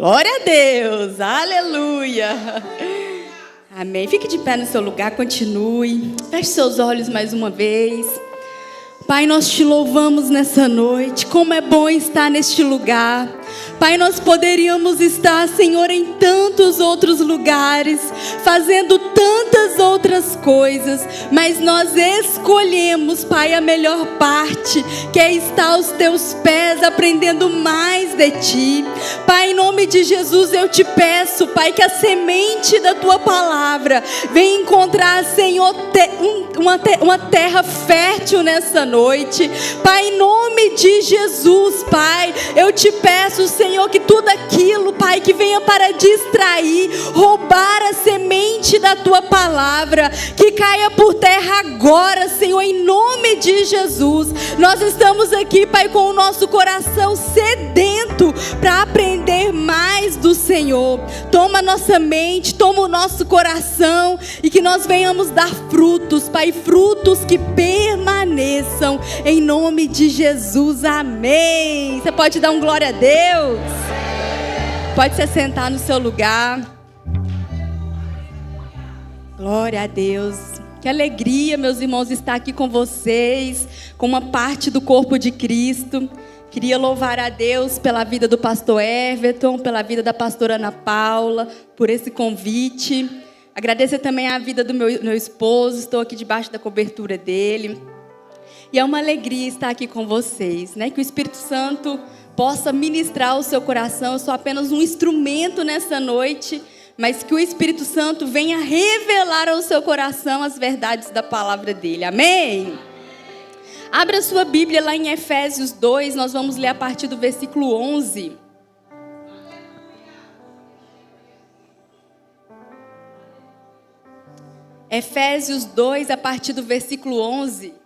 Glória a Deus, aleluia. Amém. Fique de pé no seu lugar, continue. Feche seus olhos mais uma vez. Pai, nós te louvamos nessa noite. Como é bom estar neste lugar. Pai, nós poderíamos estar, Senhor, em tantos outros lugares, fazendo tantas outras coisas, mas nós escolhemos, Pai, a melhor parte, que é estar aos teus pés, aprendendo mais de Ti. Pai, em nome de Jesus, eu te peço, Pai, que a semente da Tua palavra venha encontrar, Senhor, uma terra fértil nessa noite. Pai, em nome de Jesus, Pai, eu te peço, Senhor, que tudo aquilo, Pai, que venha para distrair, roubar a semente da Tua palavra, que caia por terra agora, Senhor, em nome de Jesus. Nós estamos aqui, Pai, com o nosso coração sedento para aprender mais do Senhor. Toma a nossa mente, toma o nosso coração e que nós venhamos dar frutos, Pai, frutos que permaneçam, em nome de Jesus, amém. Você pode dar um glória a Deus? Pode se sentar no seu lugar. Glória a Deus. Que alegria, meus irmãos, estar aqui com vocês, com uma parte do corpo de Cristo. Queria louvar a Deus pela vida do pastor Everton, pela vida da pastora Ana Paula, por esse convite. Agradecer também a vida do meu esposo, estou aqui debaixo da cobertura dele. E é uma alegria estar aqui com vocês, né? Que o Espírito Santo possa ministrar o seu coração. Eu sou apenas um instrumento nessa noite, mas que o Espírito Santo venha revelar ao seu coração as verdades da palavra dele. Amém? Abra sua Bíblia lá em Efésios 2, nós vamos ler a partir do versículo 11. Efésios 2, a partir do versículo 11.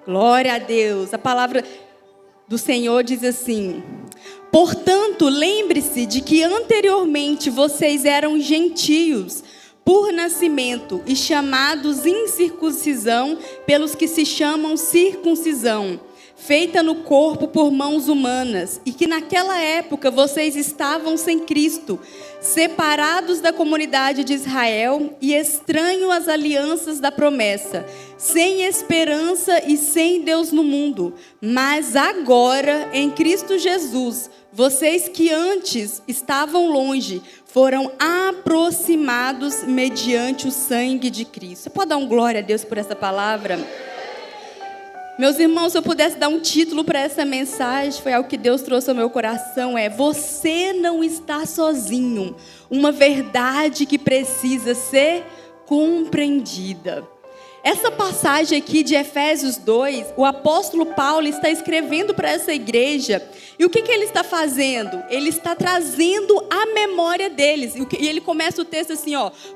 Glória a Deus. A palavra do Senhor diz assim: portanto, lembre-se de que anteriormente vocês eram gentios por nascimento e chamados incircuncisão pelos que se chamam circuncisão, feita no corpo por mãos humanas, e que naquela época vocês estavam sem Cristo, separados da comunidade de Israel e estranhos às alianças da promessa, sem esperança e sem Deus no mundo. Mas agora, em Cristo Jesus, vocês que antes estavam longe, foram aproximados mediante o sangue de Cristo. Você pode dar um glória a Deus por essa palavra? Meus irmãos, se eu pudesse dar um título para essa mensagem, foi algo que Deus trouxe ao meu coração, você não está sozinho. Uma verdade que precisa ser compreendida. Essa passagem aqui de Efésios 2, o apóstolo Paulo está escrevendo para essa igreja. E o que ele está fazendo? Ele está trazendo a memória deles. E ele começa o texto assim,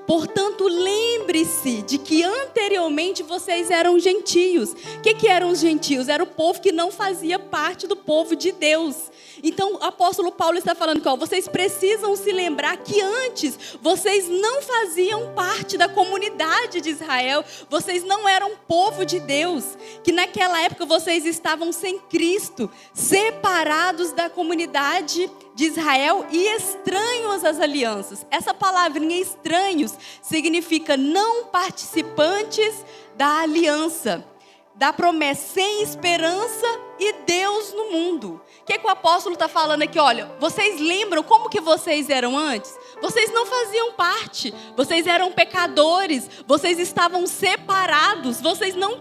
portanto, lembre-se de que anteriormente vocês eram gentios. O que eram os gentios? Era o povo que não fazia parte do povo de Deus. Então, o apóstolo Paulo está falando que vocês precisam se lembrar que antes vocês não faziam parte da comunidade de Israel. Vocês não eram povo de Deus. Que naquela época vocês estavam sem Cristo, separados da comunidade de Israel e estranhos às alianças. Essa palavrinha estranhos significa não participantes da aliança, da promessa, sem esperança e Deus no mundo. O que o apóstolo está falando aqui? Olha, vocês lembram como que vocês eram antes? Vocês não faziam parte, vocês eram pecadores, vocês estavam separados, vocês não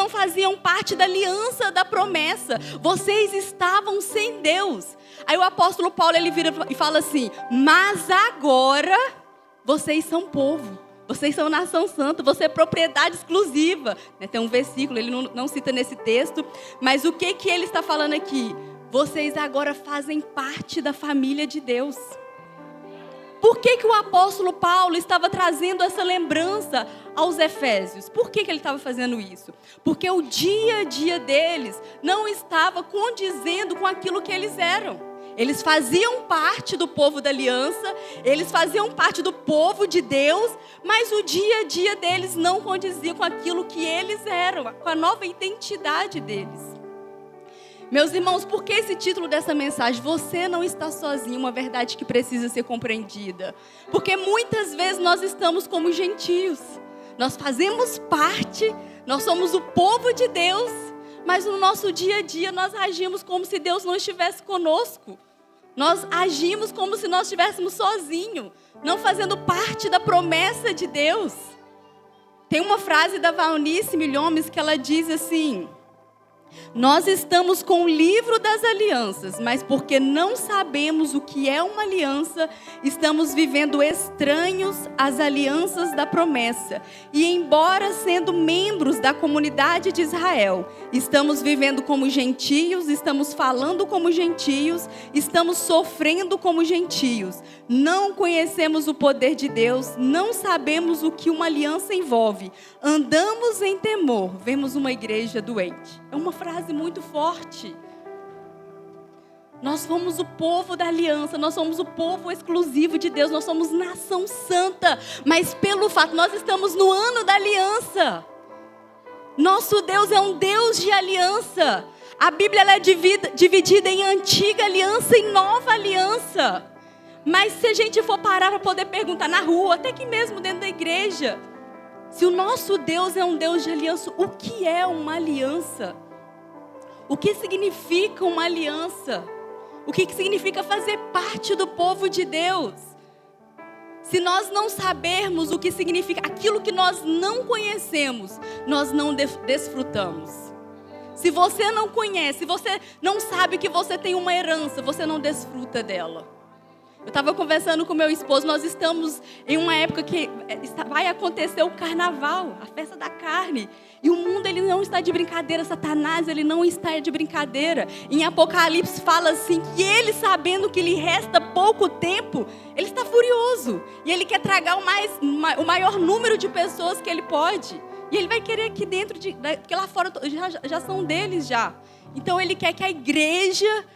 faziam parte da aliança da promessa, vocês estavam sem Deus. Aí o apóstolo Paulo, ele vira e fala assim: mas agora vocês são povo. Vocês são nação santa, você é propriedade exclusiva. Tem um versículo, ele não cita nesse texto, mas o que ele está falando aqui? Vocês agora fazem parte da família de Deus. Por que o apóstolo Paulo estava trazendo essa lembrança aos Efésios? Por que ele estava fazendo isso? Porque o dia a dia deles não estava condizendo com aquilo que eles eram. Eles faziam parte do povo da aliança, eles faziam parte do povo de Deus, mas o dia a dia deles não condizia com aquilo que eles eram, com a nova identidade deles. Meus irmãos, por que esse título dessa mensagem? Você não está sozinho, uma verdade que precisa ser compreendida. Porque muitas vezes nós estamos como gentios, nós fazemos parte, nós somos o povo de Deus, mas no nosso dia a dia nós agimos como se Deus não estivesse conosco. Nós agimos como se nós estivéssemos sozinhos, não fazendo parte da promessa de Deus. Tem uma frase da Valnice Milhomes que ela diz assim: nós estamos com o livro das alianças, mas porque não sabemos o que é uma aliança, estamos vivendo estranhos às alianças da promessa. E embora sendo membros da comunidade de Israel, estamos vivendo como gentios, estamos falando como gentios, estamos sofrendo como gentios. Não conhecemos o poder de Deus, não sabemos o que uma aliança envolve. Andamos em temor, vemos uma igreja doente. É uma frase muito forte. Nós somos o povo da aliança, nós somos o povo exclusivo de Deus, nós somos nação santa, mas pelo fato, nós estamos no ano da aliança. Nosso Deus é um Deus de aliança. A Bíblia ela é dividida em antiga aliança e nova aliança. Mas se a gente for parar para poder perguntar na rua, até que mesmo dentro da igreja, se o nosso Deus é um Deus de aliança, o que é uma aliança? O que significa uma aliança? O que significa fazer parte do povo de Deus? Se nós não sabermos o que significa aquilo que nós não conhecemos, nós não desfrutamos. Se você não conhece, se você não sabe que você tem uma herança, você não desfruta dela. Eu estava conversando com meu esposo, nós estamos em uma época que vai acontecer o carnaval, a festa da carne. E o mundo ele não está de brincadeira, Satanás ele não está de brincadeira. Em Apocalipse fala assim, que ele sabendo que lhe resta pouco tempo, ele está furioso. E ele quer tragar o maior número de pessoas que ele pode. E ele vai querer aqui dentro, porque lá fora já são deles já. Então ele quer que a igreja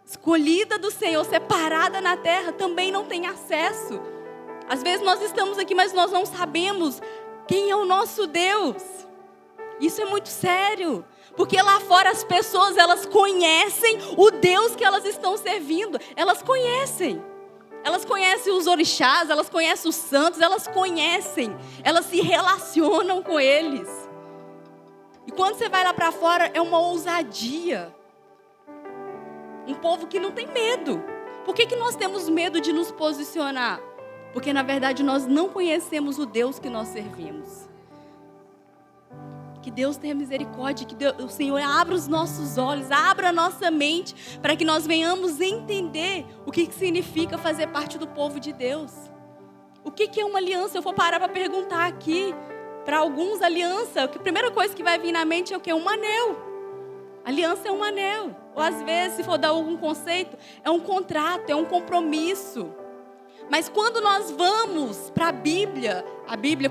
escolhida do Senhor, separada na terra, também não tem acesso. Às vezes nós estamos aqui, mas nós não sabemos quem é o nosso Deus. Isso é muito sério, porque lá fora as pessoas, elas conhecem o Deus que elas estão servindo. Elas conhecem os orixás, elas conhecem os santos, elas se relacionam com eles. E quando você vai lá para fora, é uma ousadia. Um povo que não tem medo. Por que nós temos medo de nos posicionar? Porque na verdade nós não conhecemos o Deus que nós servimos. Que Deus tenha misericórdia, que o Senhor abra os nossos olhos, abra a nossa mente, para que nós venhamos entender o que significa fazer parte do povo de Deus. O que é uma aliança? Eu vou parar para perguntar aqui, para alguns, aliança, a primeira coisa que vai vir na mente é o quê? Um anel. Aliança é um anel. Ou às vezes, se for dar algum conceito, é um contrato, é um compromisso. Mas quando nós vamos para a Bíblia,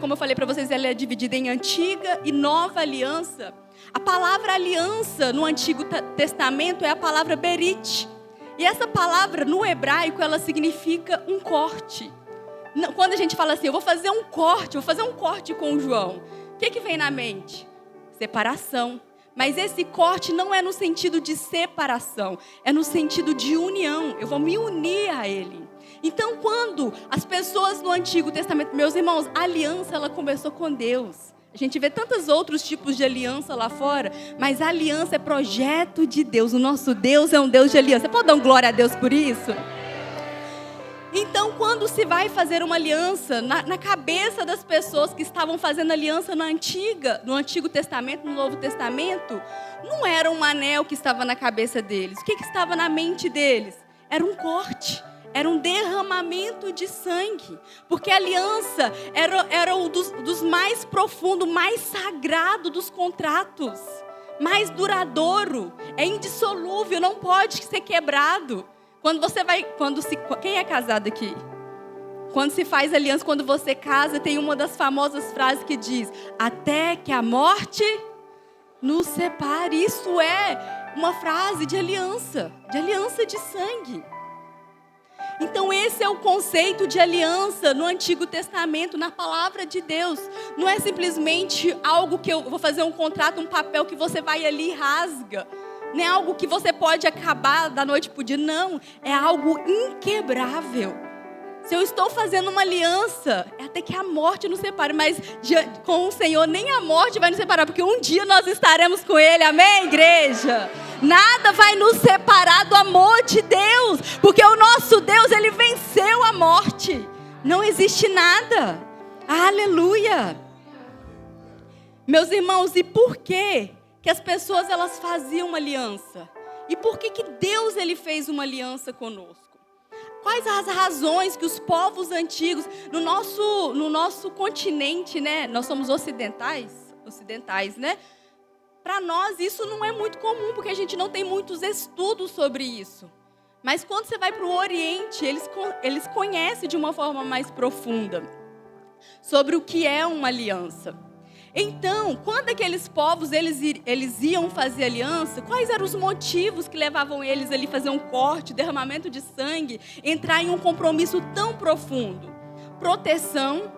como eu falei para vocês, ela é dividida em antiga e nova aliança. A palavra aliança no Antigo Testamento é a palavra berit. E essa palavra no hebraico, ela significa um corte. Quando a gente fala assim, eu vou fazer um corte com o João, o que vem na mente? Separação. Mas esse corte não é no sentido de separação, é no sentido de união. Eu vou me unir a Ele. Então, quando as pessoas no Antigo Testamento, meus irmãos, a aliança ela começou com Deus. A gente vê tantos outros tipos de aliança lá fora, mas a aliança é projeto de Deus. O nosso Deus é um Deus de aliança. Você pode dar um glória a Deus por isso? Então, quando se vai fazer uma aliança, na cabeça das pessoas que estavam fazendo aliança no Antigo Testamento, no Novo Testamento, não era um anel que estava na cabeça deles. O que estava na mente deles? Era um corte, era um derramamento de sangue. Porque a aliança era um dos mais profundos, mais sagrado dos contratos. Mais duradouro, é indissolúvel, não pode ser quebrado. Quem é casado aqui? Quando se faz aliança, quando você casa, tem uma das famosas frases que diz: até que a morte nos separe. Isso é uma frase de aliança de sangue. Então esse é o conceito de aliança no Antigo Testamento, na palavra de Deus. Não é simplesmente algo que eu vou fazer um contrato, um papel que você vai ali e rasga. Não é algo que você pode acabar da noite para o dia, não. É algo inquebrável. Se eu estou fazendo uma aliança, é até que a morte nos separe, mas com o Senhor nem a morte vai nos separar, porque um dia nós estaremos com Ele, amém, igreja? Nada vai nos separar do amor de Deus, porque o nosso Deus, Ele venceu a morte. Não existe nada. Aleluia. Meus irmãos, e por que as pessoas elas faziam uma aliança? E por que Deus ele fez uma aliança conosco? Quais as razões que os povos antigos, no nosso continente, né? Nós somos ocidentais, né? Para nós isso não é muito comum, porque a gente não tem muitos estudos sobre isso. Mas quando você vai para o Oriente, eles conhecem de uma forma mais profunda sobre o que é uma aliança. Então, quando aqueles povos eles iam fazer aliança, quais eram os motivos que levavam eles ali a fazer um corte, derramamento de sangue, entrar em um compromisso tão profundo? Proteção.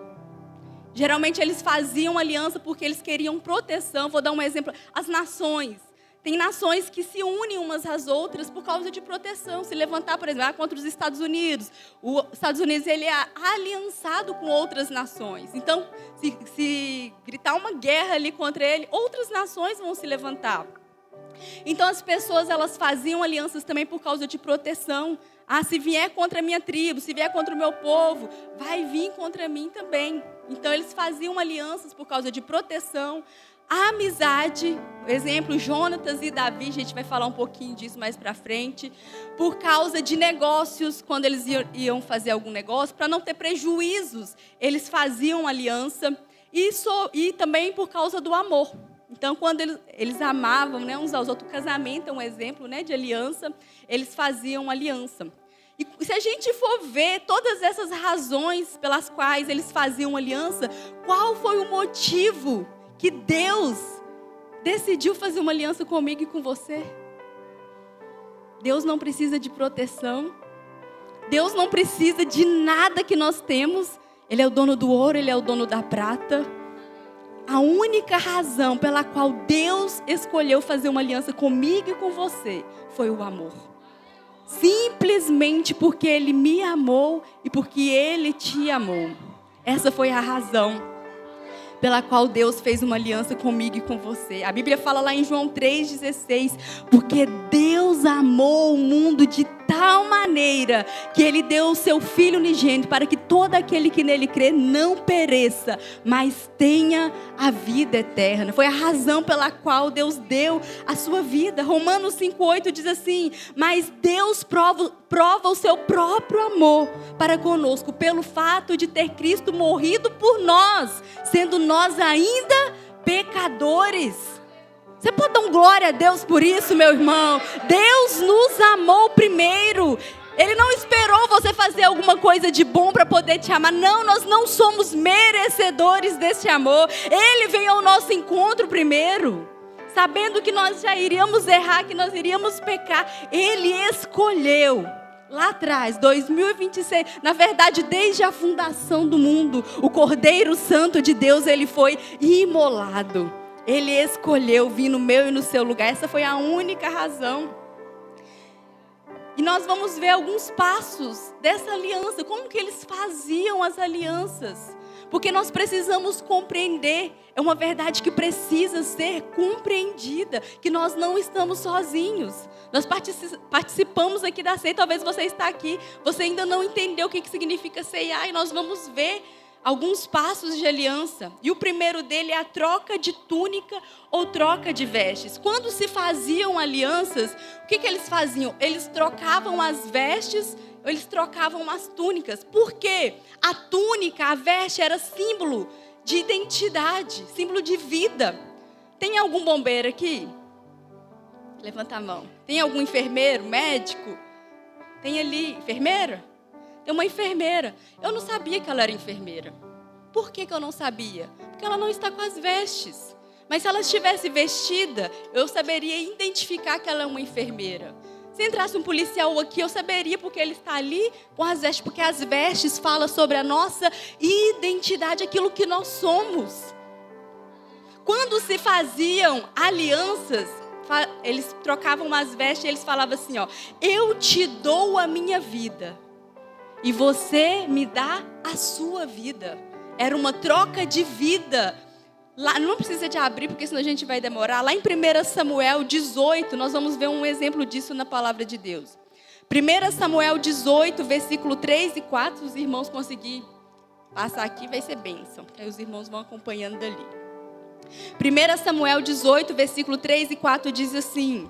Geralmente eles faziam aliança porque eles queriam proteção. Vou dar um exemplo. As nações. Tem nações que se unem umas às outras por causa de proteção. Se levantar, por exemplo, contra os Estados Unidos. Os Estados Unidos ele é aliançado com outras nações. Então, se gritar uma guerra ali contra ele, outras nações vão se levantar. Então, as pessoas elas faziam alianças também por causa de proteção. Se vier contra a minha tribo, se vier contra o meu povo, vai vir contra mim também. Então, eles faziam alianças por causa de proteção. A amizade, exemplo, Jonatas e Davi, a gente vai falar um pouquinho disso mais para frente, por causa de negócios, quando eles iam fazer algum negócio, para não ter prejuízos, eles faziam aliança, e também por causa do amor. Então, quando eles amavam, né, uns aos outros, o casamento é um exemplo, né, de aliança, eles faziam aliança. E se a gente for ver todas essas razões pelas quais eles faziam aliança, qual foi o motivo que Deus decidiu fazer uma aliança comigo e com você? Deus não precisa de proteção. Deus não precisa de nada que nós temos. Ele é o dono do ouro, Ele é o dono da prata. A única razão pela qual Deus escolheu fazer uma aliança comigo e com você foi o amor. Simplesmente porque Ele me amou e porque Ele te amou. Essa foi a razão pela qual Deus fez uma aliança comigo e com você. A Bíblia fala lá em João 3,16, porque Deus amou o mundo de tal maneira que Ele deu o seu Filho unigênito para que todo aquele que nele crê não pereça, mas tenha a vida eterna. Foi a razão pela qual Deus deu a sua vida. Romanos 5,8 diz assim, mas Deus prova o seu próprio amor para conosco, pelo fato de ter Cristo morrido por nós, sendo nós ainda pecadores. Você pode dar glória a Deus por isso, meu irmão? Deus nos amou primeiro. Ele não esperou você fazer alguma coisa de bom para poder te amar. Não, nós não somos merecedores desse amor. Ele veio ao nosso encontro primeiro, sabendo que nós já iríamos errar, que nós iríamos pecar. Ele escolheu lá atrás, 2026, na verdade, desde a fundação do mundo, o Cordeiro Santo de Deus, ele foi imolado. Ele escolheu vir no meu e no seu lugar. Essa foi a única razão. E nós vamos ver alguns passos dessa aliança. Como que eles faziam as alianças? Porque nós precisamos compreender. É uma verdade que precisa ser compreendida. Que nós não estamos sozinhos. Nós participamos aqui da ceia. Talvez você está aqui. Você ainda não entendeu o que significa ceiar. E nós vamos ver alguns passos de aliança. E o primeiro dele é a troca de túnica ou troca de vestes. Quando se faziam alianças, o que eles faziam? Eles trocavam as vestes, eles trocavam as túnicas. Por quê? A túnica, a veste era símbolo de identidade, símbolo de vida. Tem algum bombeiro aqui? Levanta a mão. Tem algum enfermeiro, médico? Tem ali enfermeira? Tem uma enfermeira. Eu não sabia que ela era enfermeira. Por que eu não sabia? Porque ela não está com as vestes. Mas se ela estivesse vestida, eu saberia identificar que ela é uma enfermeira. Se entrasse um policial aqui, eu saberia porque ele está ali com as vestes, porque as vestes falam sobre a nossa identidade, aquilo que nós somos. Quando se faziam alianças, eles trocavam as vestes e eles falavam assim, ó, eu te dou a minha vida e você me dá a sua vida. Era uma troca de vida. Lá, não precisa de abrir, porque senão a gente vai demorar. Lá em 1 Samuel 18, nós vamos ver um exemplo disso na palavra de Deus. 1 Samuel 18, versículo 3 e 4, os irmãos conseguirem passar aqui, vai ser bênção. Aí os irmãos vão acompanhando dali. 1 Samuel 18, versículo 3 e 4 diz assim: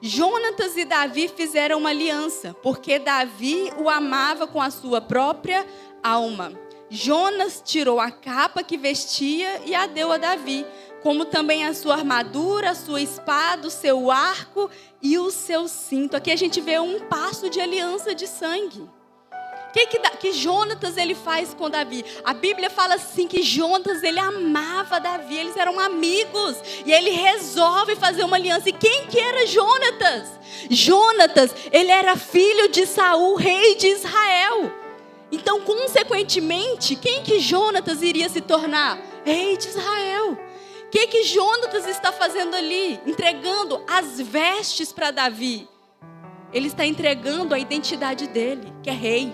Jonatas e Davi fizeram uma aliança, porque Davi o amava com a sua própria alma. Jonas tirou a capa que vestia e a deu a Davi, como também a sua armadura, a sua espada, o seu arco e o seu cinto. Aqui a gente vê um passo de aliança de sangue. O que Jonatas ele faz com Davi? A Bíblia fala assim que Jonatas ele amava Davi, eles eram amigos. E ele resolve fazer uma aliança. E quem que era Jonatas? Jonatas, ele era filho de Saul, rei de Israel. Então, consequentemente, quem que Jonatas iria se tornar? Rei de Israel. O que Jonatas está fazendo ali? Entregando as vestes para Davi. Ele está entregando a identidade dele, que é rei.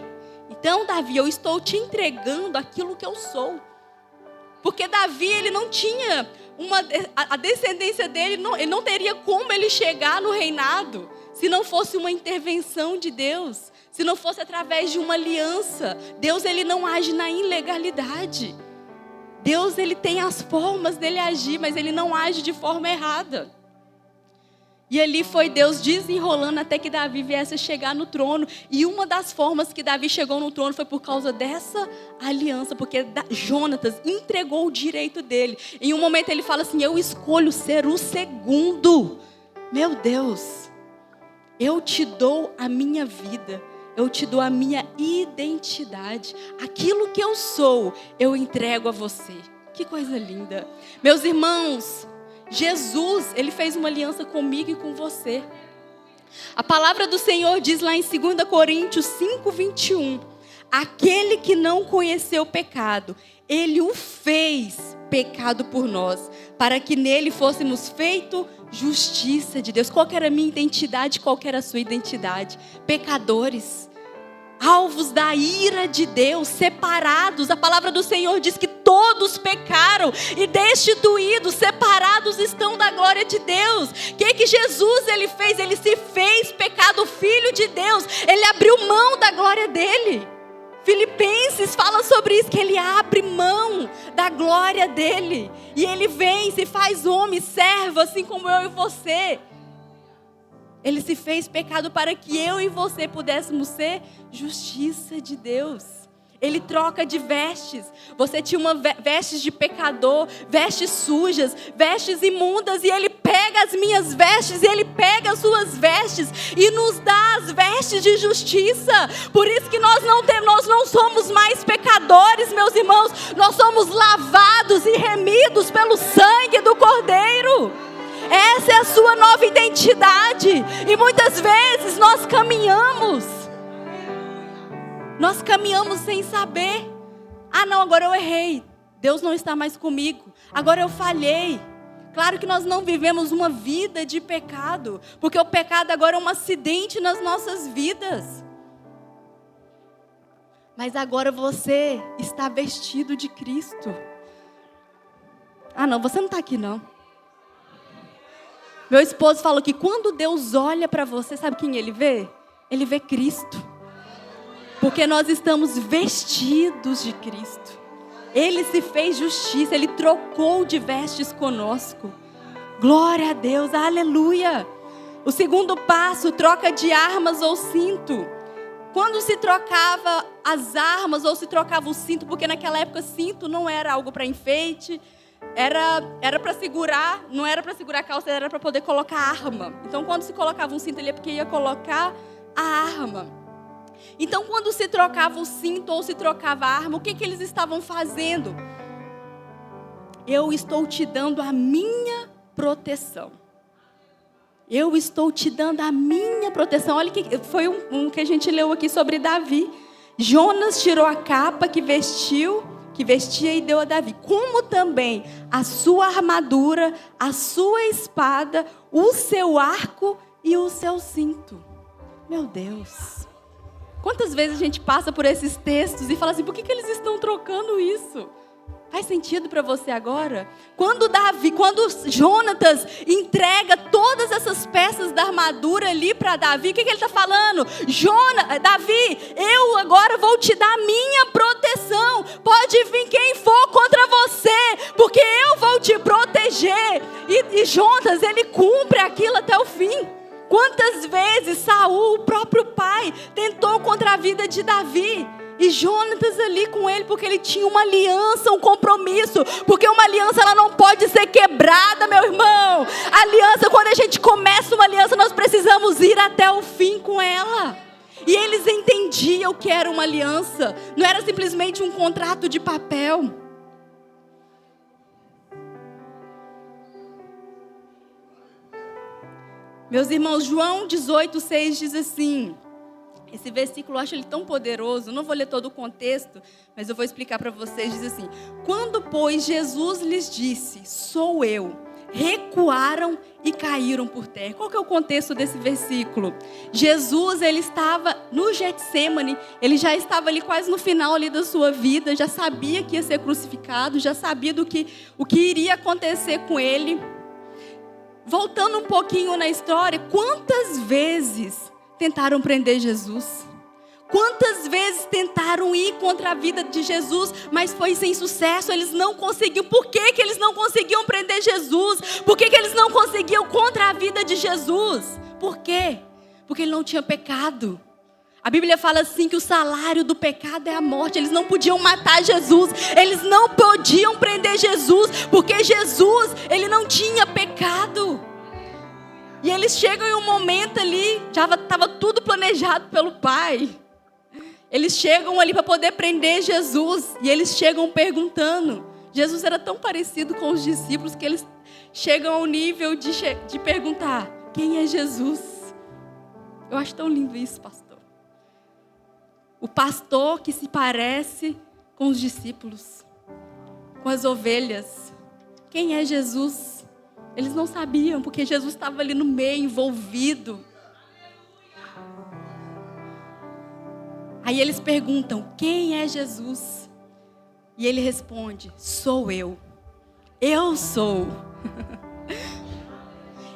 Então, Davi, eu estou te entregando aquilo que eu sou. Porque Davi, ele não tinha a descendência dele, ele não teria como ele chegar no reinado, se não fosse uma intervenção de Deus, se não fosse através de uma aliança. Deus, ele não age na ilegalidade. Deus, ele tem as formas dele agir, mas ele não age de forma errada. E ali foi Deus desenrolando até que Davi viesse a chegar no trono. E uma das formas que Davi chegou no trono foi por causa dessa aliança. Porque Jonatas entregou o direito dele. Em um momento ele fala assim, eu escolho ser o segundo. Meu Deus, eu te dou a minha vida. Eu te dou a minha identidade. Aquilo que eu sou, eu entrego a você. Que coisa linda. Meus irmãos, Jesus, ele fez uma aliança comigo e com você. A palavra do Senhor diz lá em 2 Coríntios 5, 21. Aquele que não conheceu o pecado, ele o fez pecado por nós, para que nele fôssemos feito justiça de Deus. Qual que era a minha identidade? Qual que era a sua identidade? Pecadores, alvos da ira de Deus, separados. A palavra do Senhor diz que todos pecaram e destituídos, separados estão da glória de Deus. O que Jesus ele fez? Ele se fez pecado, filho de Deus. Ele abriu mão da glória dele. Filipenses fala sobre isso, que ele abre mão da glória dele. E ele vem, se faz homem, servo, assim como eu e você. Ele se fez pecado para que eu e você pudéssemos ser justiça de Deus. Ele troca de vestes. Você tinha vestes de pecador, vestes sujas, vestes imundas. E ele pega as minhas vestes, e ele pega as suas vestes e nos dá as vestes de justiça. Por isso que nós não somos mais pecadores, meus irmãos. Nós somos lavados e remidos pelo sangue do Cordeiro. Essa é a sua nova identidade. E muitas vezes nós caminhamos sem saber. Ah não, agora eu errei. Deus não está mais comigo. Agora eu falhei. Claro que nós não vivemos uma vida de pecado, porque o pecado agora é um acidente nas nossas vidas. Mas agora você está vestido de Cristo. Ah não, você não está aqui não. Meu esposo falou que quando Deus olha para você, sabe quem ele vê? Ele vê Cristo. Porque nós estamos vestidos de Cristo. Ele se fez justiça, ele trocou de vestes conosco. Glória a Deus, aleluia. O segundo passo, troca de armas ou cinto. Quando se trocava as armas ou se trocava o cinto, porque naquela época cinto não era algo para enfeite, era para segurar, não era para segurar a calça, era para poder colocar a arma. Então quando se colocava um cinto ali é porque ia colocar a arma. Então quando se trocava o cinto ou se trocava a arma, o que eles estavam fazendo? Eu estou te dando a minha proteção. Eu estou te dando a minha proteção. Olha, que foi um que a gente leu aqui sobre Davi. Jonas tirou a capa que vestia e deu a Davi. Como também a sua armadura, a sua espada, o seu arco e o seu cinto. Meu Deus. Quantas vezes a gente passa por esses textos e fala assim, por que eles estão trocando isso? Faz sentido para você agora? Quando Jonatas entrega todas essas peças da armadura ali para Davi, o que ele está falando? Davi, eu agora vou te dar a minha proteção. Pode vir quem for contra você, porque eu vou te proteger. E Jonatas, ele cumpre aquilo até o fim. Quantas vezes Saul, o próprio pai, tentou contra a vida de Davi? E Jonatas ali com ele, porque ele tinha uma aliança, um compromisso. Porque uma aliança, ela não pode ser quebrada, meu irmão. A aliança, quando a gente começa uma aliança, nós precisamos ir até o fim com ela. E eles entendiam o que era uma aliança. Não era simplesmente um contrato de papel. Meus irmãos, João 18:6 diz assim... Esse versículo, eu acho ele tão poderoso. Não vou ler todo o contexto, mas eu vou explicar para vocês. Diz assim: quando, pois, Jesus lhes disse, sou eu, recuaram e caíram por terra. Qual que é o contexto desse versículo? Jesus, ele estava no Getsêmani, ele já estava ali quase no final ali da sua vida, já sabia que ia ser crucificado, já sabia o que iria acontecer com ele. Voltando um pouquinho na história, quantas vezes tentaram prender Jesus? Quantas vezes tentaram ir contra a vida de Jesus, mas foi sem sucesso, eles não conseguiam. Por que eles não conseguiam prender Jesus? Por que eles não conseguiam contra a vida de Jesus? Por quê? Porque ele não tinha pecado. A Bíblia fala assim que o salário do pecado é a morte. Eles não podiam matar Jesus, eles não podiam prender Jesus, porque Jesus, ele não tinha pecado. E eles chegam em um momento ali, já estava tudo planejado pelo Pai. Eles chegam ali para poder prender Jesus. E eles chegam perguntando. Jesus era tão parecido com os discípulos que eles chegam ao nível de perguntar: quem é Jesus? Eu acho tão lindo isso, pastor. O pastor que se parece com os discípulos, com as ovelhas. Quem é Jesus? Eles não sabiam, porque Jesus estava ali no meio, envolvido. Aí eles perguntam, quem é Jesus? E ele responde, sou eu. Eu sou.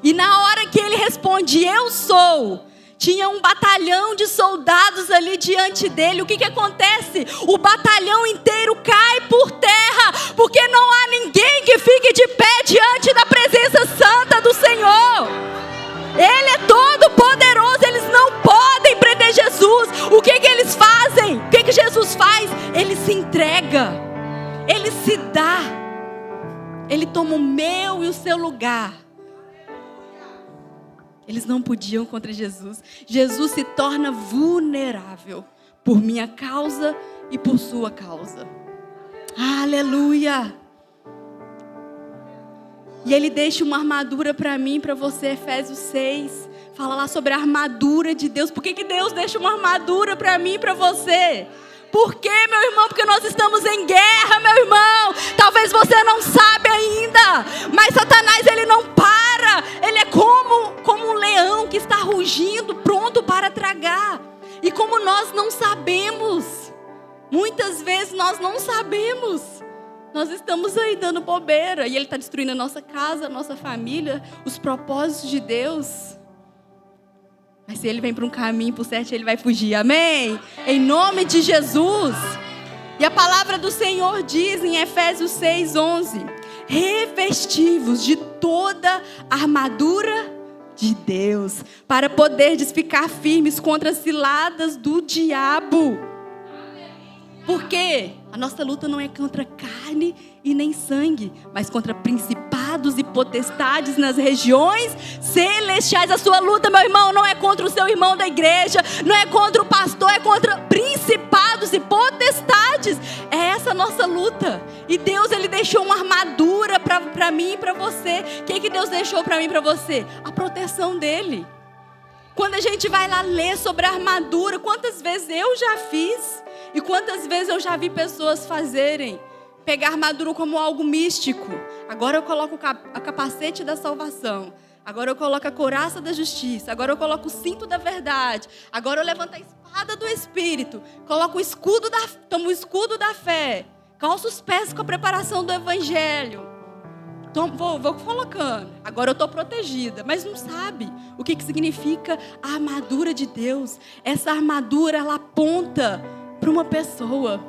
E na hora que ele responde, eu sou, tinha um batalhão de soldados ali diante dele. O que acontece? O batalhão inteiro cai por terra, porque não há ninguém que fique de pé diante da presença santa do Senhor. Ele é todo poderoso, eles não podem prender Jesus. O que eles fazem? O que Jesus faz? Ele se entrega, ele se dá, ele toma o meu e o seu lugar. Eles não podiam contra Jesus. Jesus se torna vulnerável por minha causa e por sua causa. Aleluia! E ele deixa uma armadura para mim, para você, Efésios 6. Fala lá sobre a armadura de Deus. Por que Deus deixa uma armadura para mim e para você? Por quê, meu irmão? Porque nós estamos em guerra, meu irmão. Talvez você não sabe ainda, mas Satanás, ele não para. Ele é como um leão que está rugindo, pronto para tragar. E como nós não sabemos, muitas vezes nós não sabemos, nós estamos aí dando bobeira. E ele está destruindo a nossa casa, a nossa família, os propósitos de Deus. Mas se ele vem para um caminho por certo, ele vai fugir, amém? Em nome de Jesus. E a palavra do Senhor diz em Efésios 6:11: revestivos de toda a armadura de Deus, para poderdes ficar firmes contra as ciladas do diabo. Por quê? A nossa luta não é contra carne e nem sangue, mas contra principados e potestades nas regiões celestiais. A sua luta, meu irmão, não é contra o seu irmão da igreja, não é contra o pastor, é contra principados e potestades. antes. É essa a nossa luta. E Deus, Ele deixou uma armadura para mim e para você. O que Deus deixou para mim e para você? A proteção dEle. Quando a gente vai lá ler sobre a armadura, quantas vezes eu já fiz e quantas vezes eu já vi pessoas fazerem, pegar a armadura como algo místico. Agora eu coloco a capacete da salvação. Agora eu coloco a couraça da justiça. Agora eu coloco o cinto da verdade. Agora eu levanto a espada do Espírito. Coloco tomo o escudo da fé. Calço os pés com a preparação do Evangelho. Vou colocando. Agora eu estou protegida. Mas não sabe o que significa a armadura de Deus. Essa armadura, ela aponta para uma pessoa.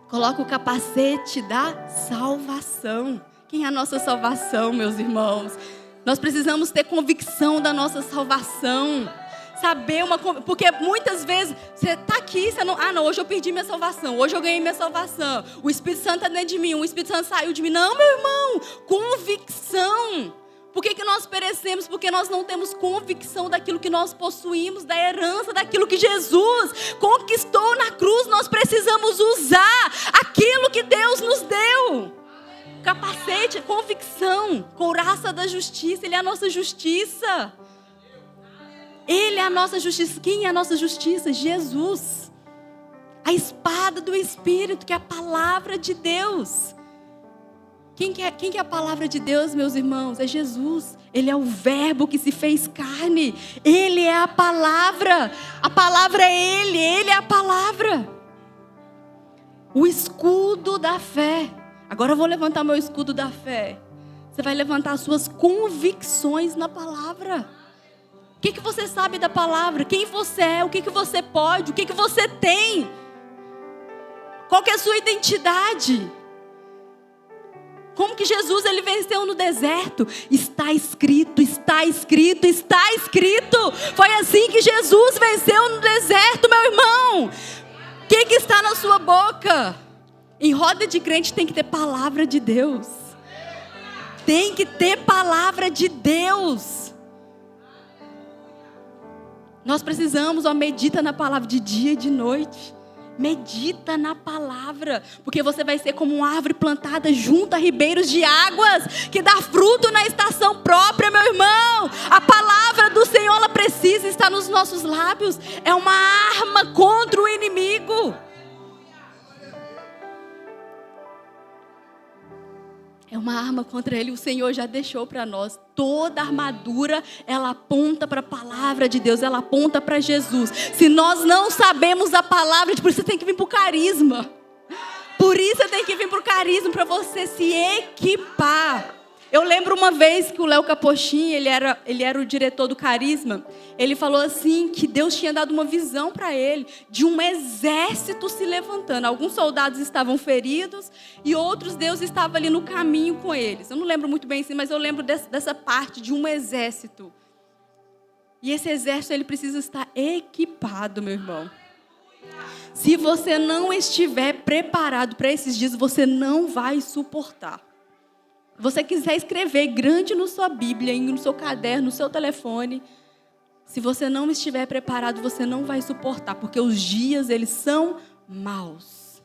Coloca o capacete da salvação. Quem é a nossa salvação, meus irmãos? Nós precisamos ter convicção da nossa salvação. Saber porque muitas vezes você está aqui, você não, hoje eu perdi minha salvação, hoje eu ganhei minha salvação, o Espírito Santo está dentro de mim, o Espírito Santo saiu de mim. Não, meu irmão, convicção. Por que nós perecemos? Porque nós não temos convicção daquilo que nós possuímos, da herança, daquilo que Jesus conquistou na cruz. Nós precisamos usar aquilo que Deus nos deu. Capacete, convicção, couraça da justiça. Ele é a nossa justiça. Ele é a nossa justiça. Quem é a nossa justiça? Jesus. A espada do Espírito, que é a palavra de Deus. Quem que é a palavra de Deus, meus irmãos? É Jesus. Ele é o verbo que se fez carne. Ele é a palavra. A palavra é Ele. Ele é a palavra. O escudo da fé. Agora eu vou levantar meu escudo da fé. Você vai levantar as suas convicções na palavra. O que você sabe da palavra? Quem você é? O que você pode? O que você tem? Qual que é a sua identidade? Como que Jesus, ele venceu no deserto? Está escrito, está escrito, está escrito. Foi assim que Jesus venceu no deserto, meu irmão. O que está na sua boca? Em roda de crente tem que ter palavra de Deus. Tem que ter palavra de Deus. Nós precisamos, medita na palavra de dia e de noite. Medita na palavra, porque você vai ser como uma árvore plantada junto a ribeiros de águas, que dá fruto na estação própria, meu irmão. A palavra do Senhor, ela precisa estar nos nossos lábios. É uma arma contra o inimigo. É uma arma contra ele. O Senhor já deixou para nós. Toda armadura, ela aponta para a palavra de Deus. Ela aponta para Jesus. Se nós não sabemos a palavra, por isso você tem que vir para o carisma. Por isso você tem que vir para o carisma, para você se equipar. Eu lembro uma vez que o Léo Capochin, ele era o diretor do Carisma. Ele falou assim, que Deus tinha dado uma visão para ele, de um exército se levantando. Alguns soldados estavam feridos e outros, Deus estava ali no caminho com eles. Eu não lembro muito bem assim, mas eu lembro dessa parte de um exército. E esse exército, ele precisa estar equipado, meu irmão. Se você não estiver preparado para esses dias, você não vai suportar. Se você quiser escrever grande na sua Bíblia, no seu caderno, no seu telefone, se você não estiver preparado, você não vai suportar, porque os dias, eles são maus.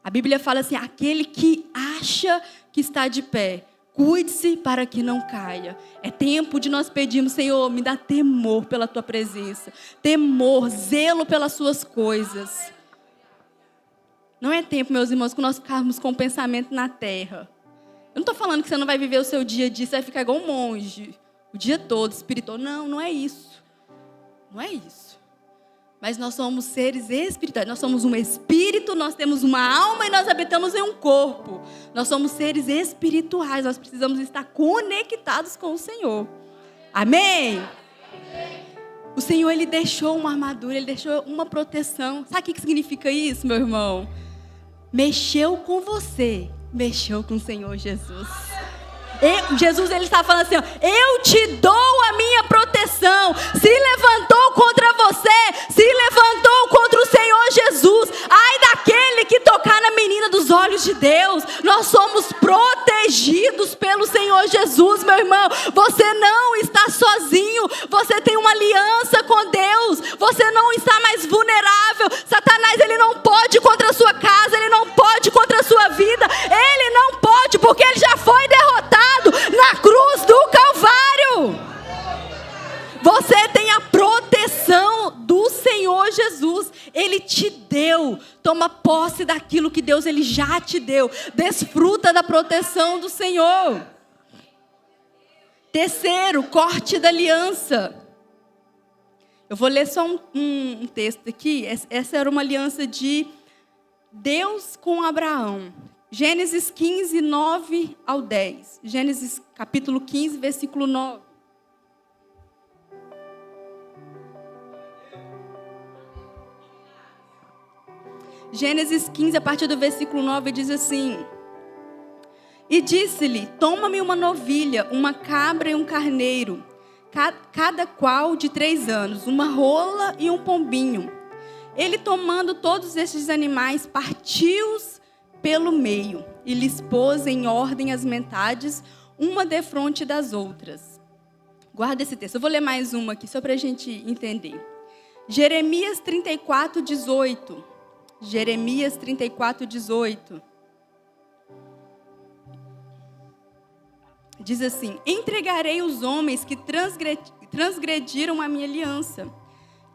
A Bíblia fala assim, aquele que acha que está de pé, cuide-se para que não caia. É tempo de nós pedirmos, Senhor, me dá temor pela Tua presença, temor, zelo pelas Suas coisas. Não é tempo, meus irmãos, que nós ficarmos com o pensamento na terra. Eu não estou falando que você não vai viver o seu dia a dia, você vai ficar igual um monge, o dia todo, espiritual. Não, não é isso. Não é isso. Mas nós somos seres espirituais. Nós somos um espírito, nós temos uma alma e nós habitamos em um corpo. Nós somos seres espirituais. Nós precisamos estar conectados com o Senhor. Amém? O Senhor, Ele deixou uma armadura, Ele deixou uma proteção. Sabe o que significa isso, meu irmão? Mexeu com você. Mexeu com o Senhor Jesus. Jesus, ele está falando assim, ó, eu te dou a minha proteção. Se levantou contra você, se levantou contra o Senhor Jesus. Ai daquele que tocar na menina dos olhos de Deus. Nós somos protegidos pelo Senhor Jesus, meu irmão. Você não está sozinho. Você tem uma aliança com Deus. Você não está mais vulnerável. Satanás, ele não pode contra a sua Ele te deu. Toma posse daquilo que Deus ele já te deu. Desfruta da proteção do Senhor. Terceiro, corte da aliança. Eu vou ler só um texto aqui. Essa era uma aliança de Deus com Abraão. Gênesis 15, 9 ao 10. Gênesis capítulo 15, versículo 9. Gênesis 15, a partir do versículo 9, diz assim: E disse-lhe, toma-me uma novilha, uma cabra e um carneiro, cada qual de 3 anos, uma rola e um pombinho. Ele, tomando todos estes animais, partiu-os pelo meio, e lhes pôs em ordem as metades, uma defronte das outras. Guarda esse texto, eu vou ler mais uma aqui, só para a gente entender. Jeremias 34, 18. Jeremias 34, 18. Diz assim: entregarei os homens que transgrediram a minha aliança,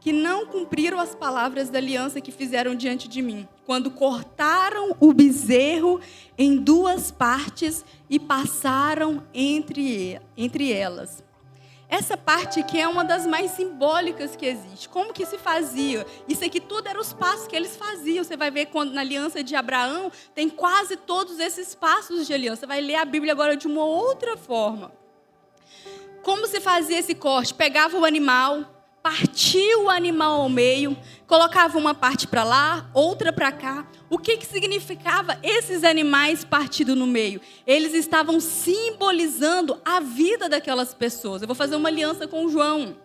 que não cumpriram as palavras da aliança que fizeram diante de mim, quando cortaram o bezerro em 2 partes e passaram entre elas. Essa parte aqui é uma das mais simbólicas que existe. Como que se fazia? Isso aqui tudo eram os passos que eles faziam. Você vai ver quando na aliança de Abraão tem quase todos esses passos de aliança. Você vai ler a Bíblia agora de uma outra forma. Como se fazia esse corte? Pegava o animal, partia o animal ao meio, colocava uma parte para lá, outra para cá. O que significava esses animais partidos no meio? Eles estavam simbolizando a vida daquelas pessoas. Eu vou fazer uma aliança com o João.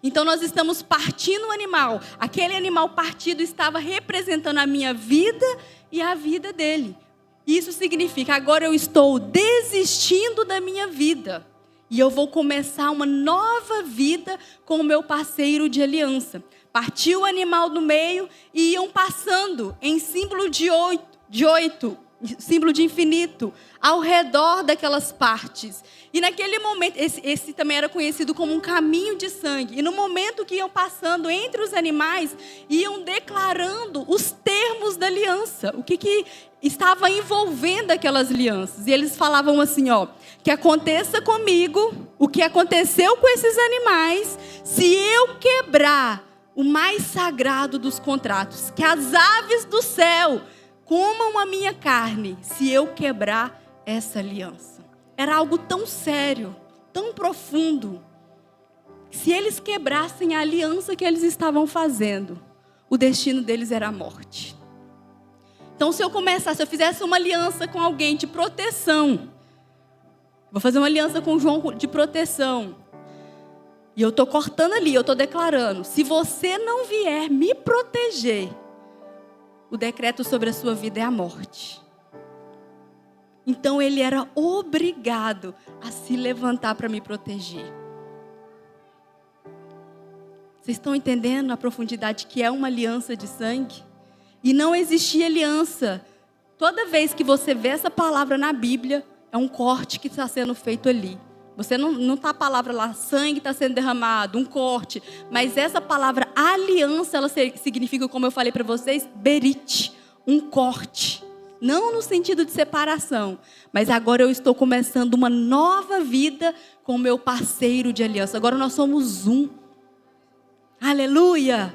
Então nós estamos partindo o animal. Aquele animal partido estava representando a minha vida e a vida dele. Isso significa, agora eu estou desistindo da minha vida. E eu vou começar uma nova vida com o meu parceiro de aliança. Partiu o animal do meio e iam passando em símbolo de 8, símbolo de infinito, ao redor daquelas partes. E naquele momento, esse também era conhecido como um caminho de sangue. E no momento que iam passando entre os animais, iam declarando os termos da aliança. O que estava envolvendo aquelas alianças. E eles falavam assim, que aconteça comigo o que aconteceu com esses animais, se eu quebrar o mais sagrado dos contratos, que as aves do céu comam a minha carne, se eu quebrar essa aliança. Era algo tão sério, tão profundo. Se eles quebrassem a aliança que eles estavam fazendo, o destino deles era a morte. Então, se eu fizesse uma aliança com alguém de proteção, vou fazer uma aliança com o João de proteção, e eu estou cortando ali, eu estou declarando, se você não vier me proteger, o decreto sobre a sua vida é a morte. Então ele era obrigado a se levantar para me proteger. Vocês estão entendendo a profundidade que é uma aliança de sangue? E não existia aliança. Toda vez que você vê essa palavra na Bíblia, é um corte que está sendo feito ali. Você não está a palavra lá, sangue está sendo derramado, um corte. Mas essa palavra aliança, ela significa, como eu falei para vocês, berit, um corte. Não no sentido de separação, mas agora eu estou começando uma nova vida com o meu parceiro de aliança. Agora nós somos um. Aleluia!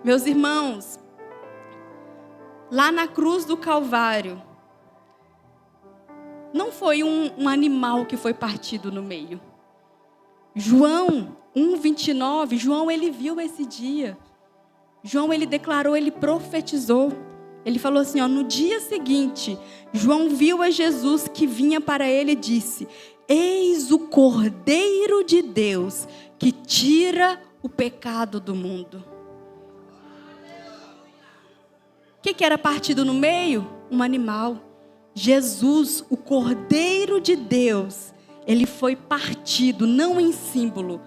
Meus irmãos, lá na cruz do Calvário, não foi um animal que foi partido no meio. João 1:29, João ele viu esse dia. João ele declarou, ele profetizou. Ele falou assim, no dia seguinte, João viu a Jesus que vinha para ele e disse: eis o Cordeiro de Deus que tira o pecado do mundo. O que era partido no meio? Um animal. Jesus, o Cordeiro de Deus, ele foi partido, não em símbolo,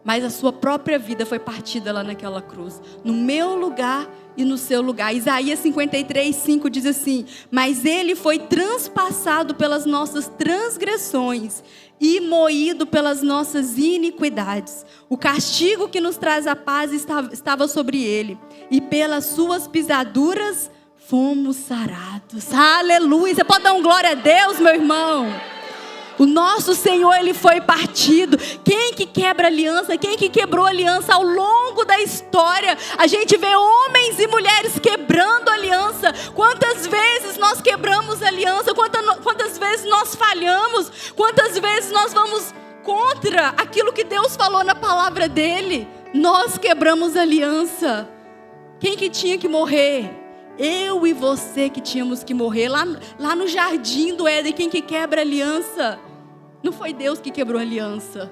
mas a sua própria vida foi partida lá naquela cruz, no meu lugar e no seu lugar. Isaías 53:5 diz assim: mas ele foi transpassado pelas nossas transgressões e moído pelas nossas iniquidades. O castigo que nos traz a paz estava sobre ele, e pelas suas pisaduras fomos sarados. Aleluia! Você pode dar um glória a Deus, meu irmão? O nosso Senhor, Ele foi partido. Quem que quebra aliança? Quem que quebrou aliança ao longo da história? A gente vê homens e mulheres quebrando aliança. Quantas vezes nós quebramos aliança? Quantas vezes nós falhamos? Quantas vezes nós vamos contra aquilo que Deus falou na palavra dEle? Nós quebramos aliança. Quem que tinha que morrer? Eu e você que tínhamos que morrer. Lá no jardim do Éden, quem que quebra aliança? Não foi Deus que quebrou a aliança.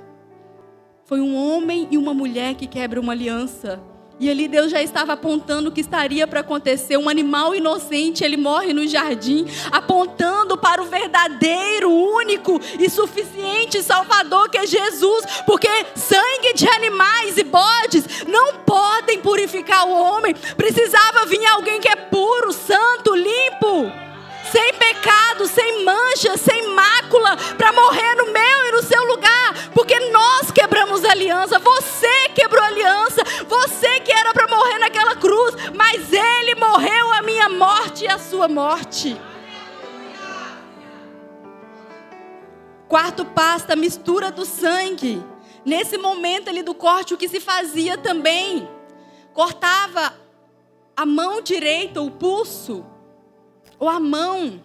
Foi um homem e uma mulher que quebram uma aliança. E ali Deus já estava apontando o que estaria para acontecer. Um animal inocente, ele morre no jardim, apontando para o verdadeiro, único e suficiente Salvador, que é Jesus. Porque sangue de animais e bodes não podem purificar o homem. Precisava vir alguém que é puro, santo, limpo, sem pecado, sem mancha, sem mácula, para morrer no meu e no seu lugar. Porque nós quebramos a aliança. Você quebrou a aliança. Você que era para morrer naquela cruz, mas Ele morreu a minha morte e a sua morte. Quarto passo, a mistura do sangue. Nesse momento ali do corte, o que se fazia também? Cortava a mão direita, o pulso, ou a mão.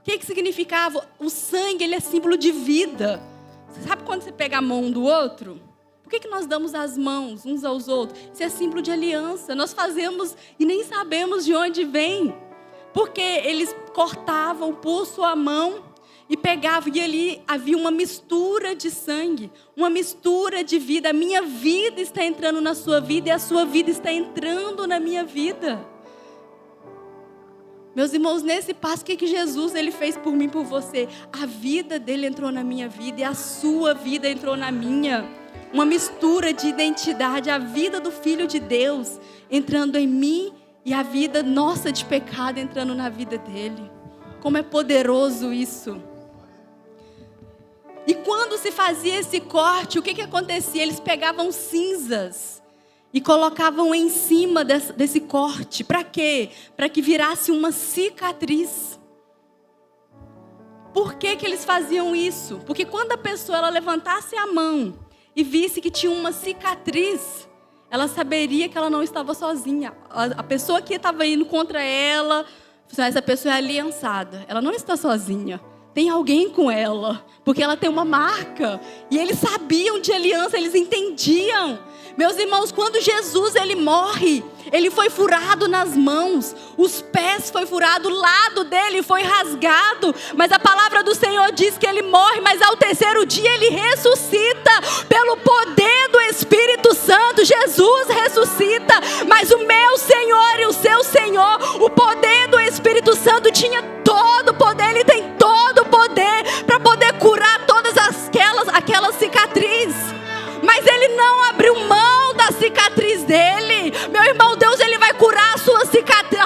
O que significava? O sangue, ele é símbolo de vida. Você sabe quando você pega a mão um do outro? Por que nós damos as mãos uns aos outros? Isso é símbolo de aliança. Nós fazemos e nem sabemos de onde vem. Porque eles cortavam o pulso, a mão, e pegavam. E ali havia uma mistura de sangue, uma mistura de vida. A minha vida está entrando na sua vida e a sua vida está entrando na minha vida. Meus irmãos, nesse passo, o que Jesus ele fez por mim, por você? A vida dele entrou na minha vida e a sua vida entrou na minha. Uma mistura de identidade, a vida do Filho de Deus entrando em mim e a vida nossa de pecado entrando na vida dele. Como é poderoso isso. E quando se fazia esse corte, o que acontecia? Eles pegavam cinzas e colocavam em cima desse corte. Para quê? Para que virasse uma cicatriz. Por que eles faziam isso? Porque quando a pessoa ela levantasse a mão e visse que tinha uma cicatriz, ela saberia que ela não estava sozinha. A pessoa que estava indo contra ela, essa pessoa é aliançada. Ela não está sozinha. Tem alguém com ela, porque ela tem uma marca. E eles sabiam de aliança, eles entendiam. Meus irmãos, quando Jesus ele morre, ele foi furado nas mãos, os pés foi furado, o lado dele foi rasgado. Mas a palavra do Senhor diz que ele morre, mas ao terceiro dia ele ressuscita. Pelo poder do Espírito Santo, Jesus ressuscita. Mas o meu Senhor e o seu Senhor, o poder do Espírito Santo tinha todo o poder, ele tem todo o poder para poder curar todas aquelas cicatrizes. Mas ele não abriu mão da cicatriz dele. Meu irmão, Deus ele vai curar as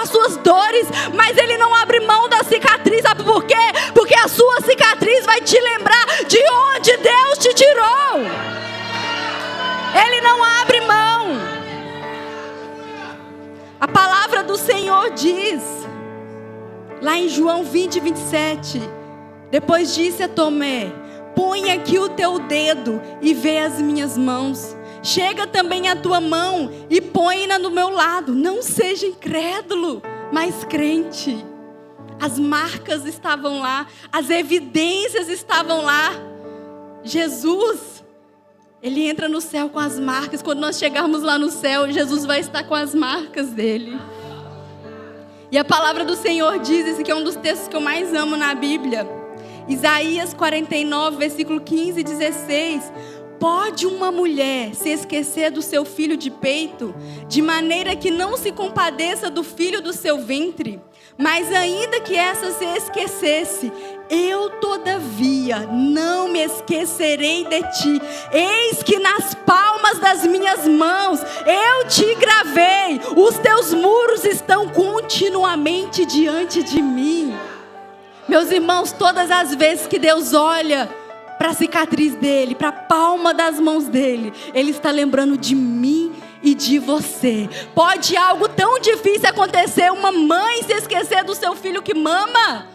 suas dores, mas ele não abre mão da cicatriz. Sabe por quê? Porque a sua cicatriz vai te lembrar de onde Deus te tirou. Ele não abre mão. A palavra do Senhor diz, lá em João 20:27, depois disse a Tomé: põe aqui o teu dedo e vê as minhas mãos. Chega também a tua mão e põe-na no meu lado. Não seja incrédulo, mas crente. As marcas estavam lá, as evidências estavam lá. Jesus, ele entra no céu com as marcas. Quando nós chegarmos lá no céu, Jesus vai estar com as marcas dele. E a palavra do Senhor diz, esse que é um dos textos que eu mais amo na Bíblia, Isaías 49, versículo 15 e 16. Pode uma mulher se esquecer do seu filho de peito, de maneira que não se compadeça do filho do seu ventre? Mas ainda que essa se esquecesse, eu todavia não me esquecerei de ti. Eis que nas palmas das minhas mãos eu te gravei. Os teus muros estão continuamente diante de mim. Meus irmãos, todas as vezes que Deus olha para a cicatriz dele, para a palma das mãos dele, ele está lembrando de mim e de você. Pode algo tão difícil acontecer, uma mãe se esquecer do seu filho que mama?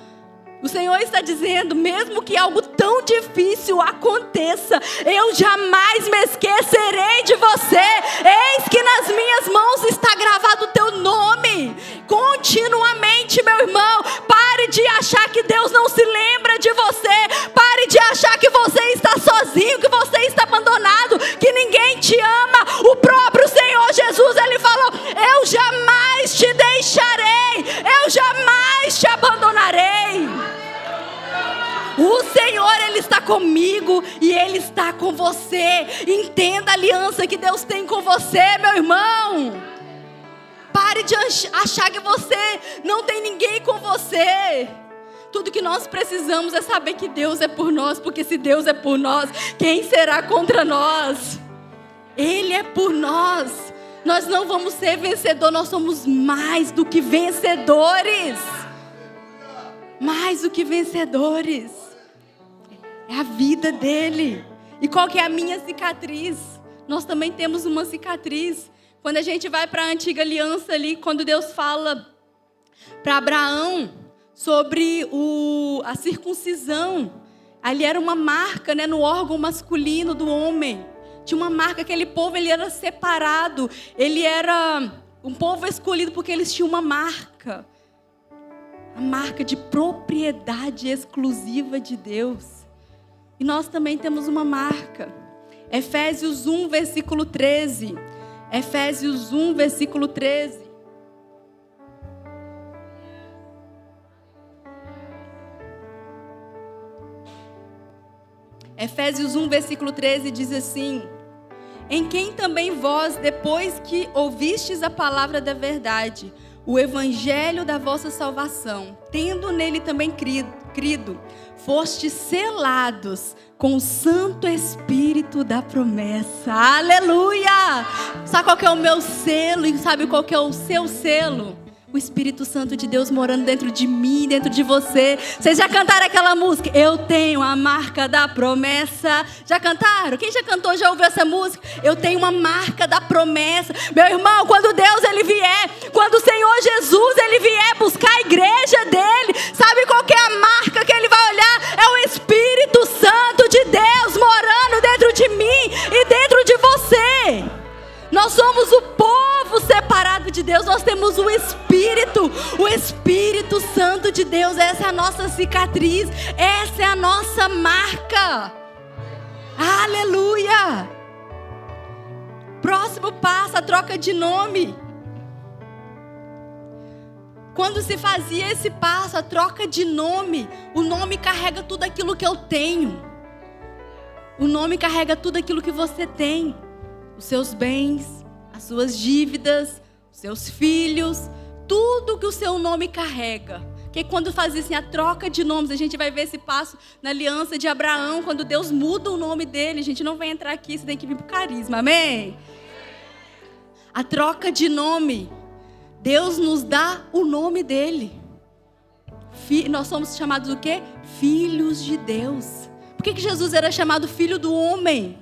O Senhor está dizendo, mesmo que algo tão difícil aconteça, eu jamais me esquecerei de você. Eis que nas minhas mãos está gravado o teu nome. Continuamente, meu irmão, pare de achar que Deus não se lembra de você. Pare de achar que você está sozinho, que você está abandonado, que ninguém te ama. O próprio Senhor Jesus, ele falou, eu jamais te deixarei, eu jamais te abandonarei. O Senhor, Ele está comigo e Ele está com você. Entenda a aliança que Deus tem com você, meu irmão. Pare de achar que você não tem ninguém com você. Tudo que nós precisamos é saber que Deus é por nós, porque se Deus é por nós, quem será contra nós? Ele é por nós. Nós não vamos ser vencedores, nós somos mais do que vencedores. Mais do que vencedores. É a vida dele. E qual que é a minha cicatriz? Nós também temos uma cicatriz. Quando a gente vai para a antiga aliança ali, quando Deus fala para Abraão sobre a circuncisão, ali era uma marca, né, no órgão masculino do homem. Tinha uma marca, aquele povo ele era separado, ele era um povo escolhido porque eles tinham uma marca. A marca de propriedade exclusiva de Deus. E nós também temos uma marca. Efésios 1, versículo 13. Efésios 1, versículo 13. Efésios 1, versículo 13 diz assim: em quem também vós, depois que ouvistes a palavra da verdade, o evangelho da vossa salvação, tendo nele também crido, fostes selados com o Santo Espírito da promessa. Aleluia! Sabe qual que é o meu selo e sabe qual que é o seu selo? O Espírito Santo de Deus morando dentro de mim, dentro de você. Vocês já cantaram aquela música? Eu tenho a marca da promessa. Já cantaram? Quem já cantou, já ouviu essa música? Eu tenho uma marca da promessa. Meu irmão, quando Deus ele vier, quando o Senhor Jesus ele vier buscar a igreja dele, sabe qual que é a marca que ele vai olhar? É o Espírito Santo de Deus morando dentro de mim e dentro de você. Nós somos o povo separado de Deus. Nós temos o Espírito Santo de Deus. Essa é a nossa cicatriz. Essa é a nossa marca. Aleluia. Próximo passo, a troca de nome. Quando se fazia esse passo, a troca de nome, o nome carrega tudo aquilo que eu tenho. O nome carrega tudo aquilo que você tem. Os seus bens, as suas dívidas, os seus filhos, tudo que o seu nome carrega. Porque quando faz assim, a troca de nomes, a gente vai ver esse passo na aliança de Abraão, quando Deus muda o nome dele. A gente não vai entrar aqui, você tem que vir para o carisma, amém? A troca de nome, Deus nos dá o nome dele. Nós somos chamados o quê? Filhos de Deus. Por que Jesus era chamado filho do homem?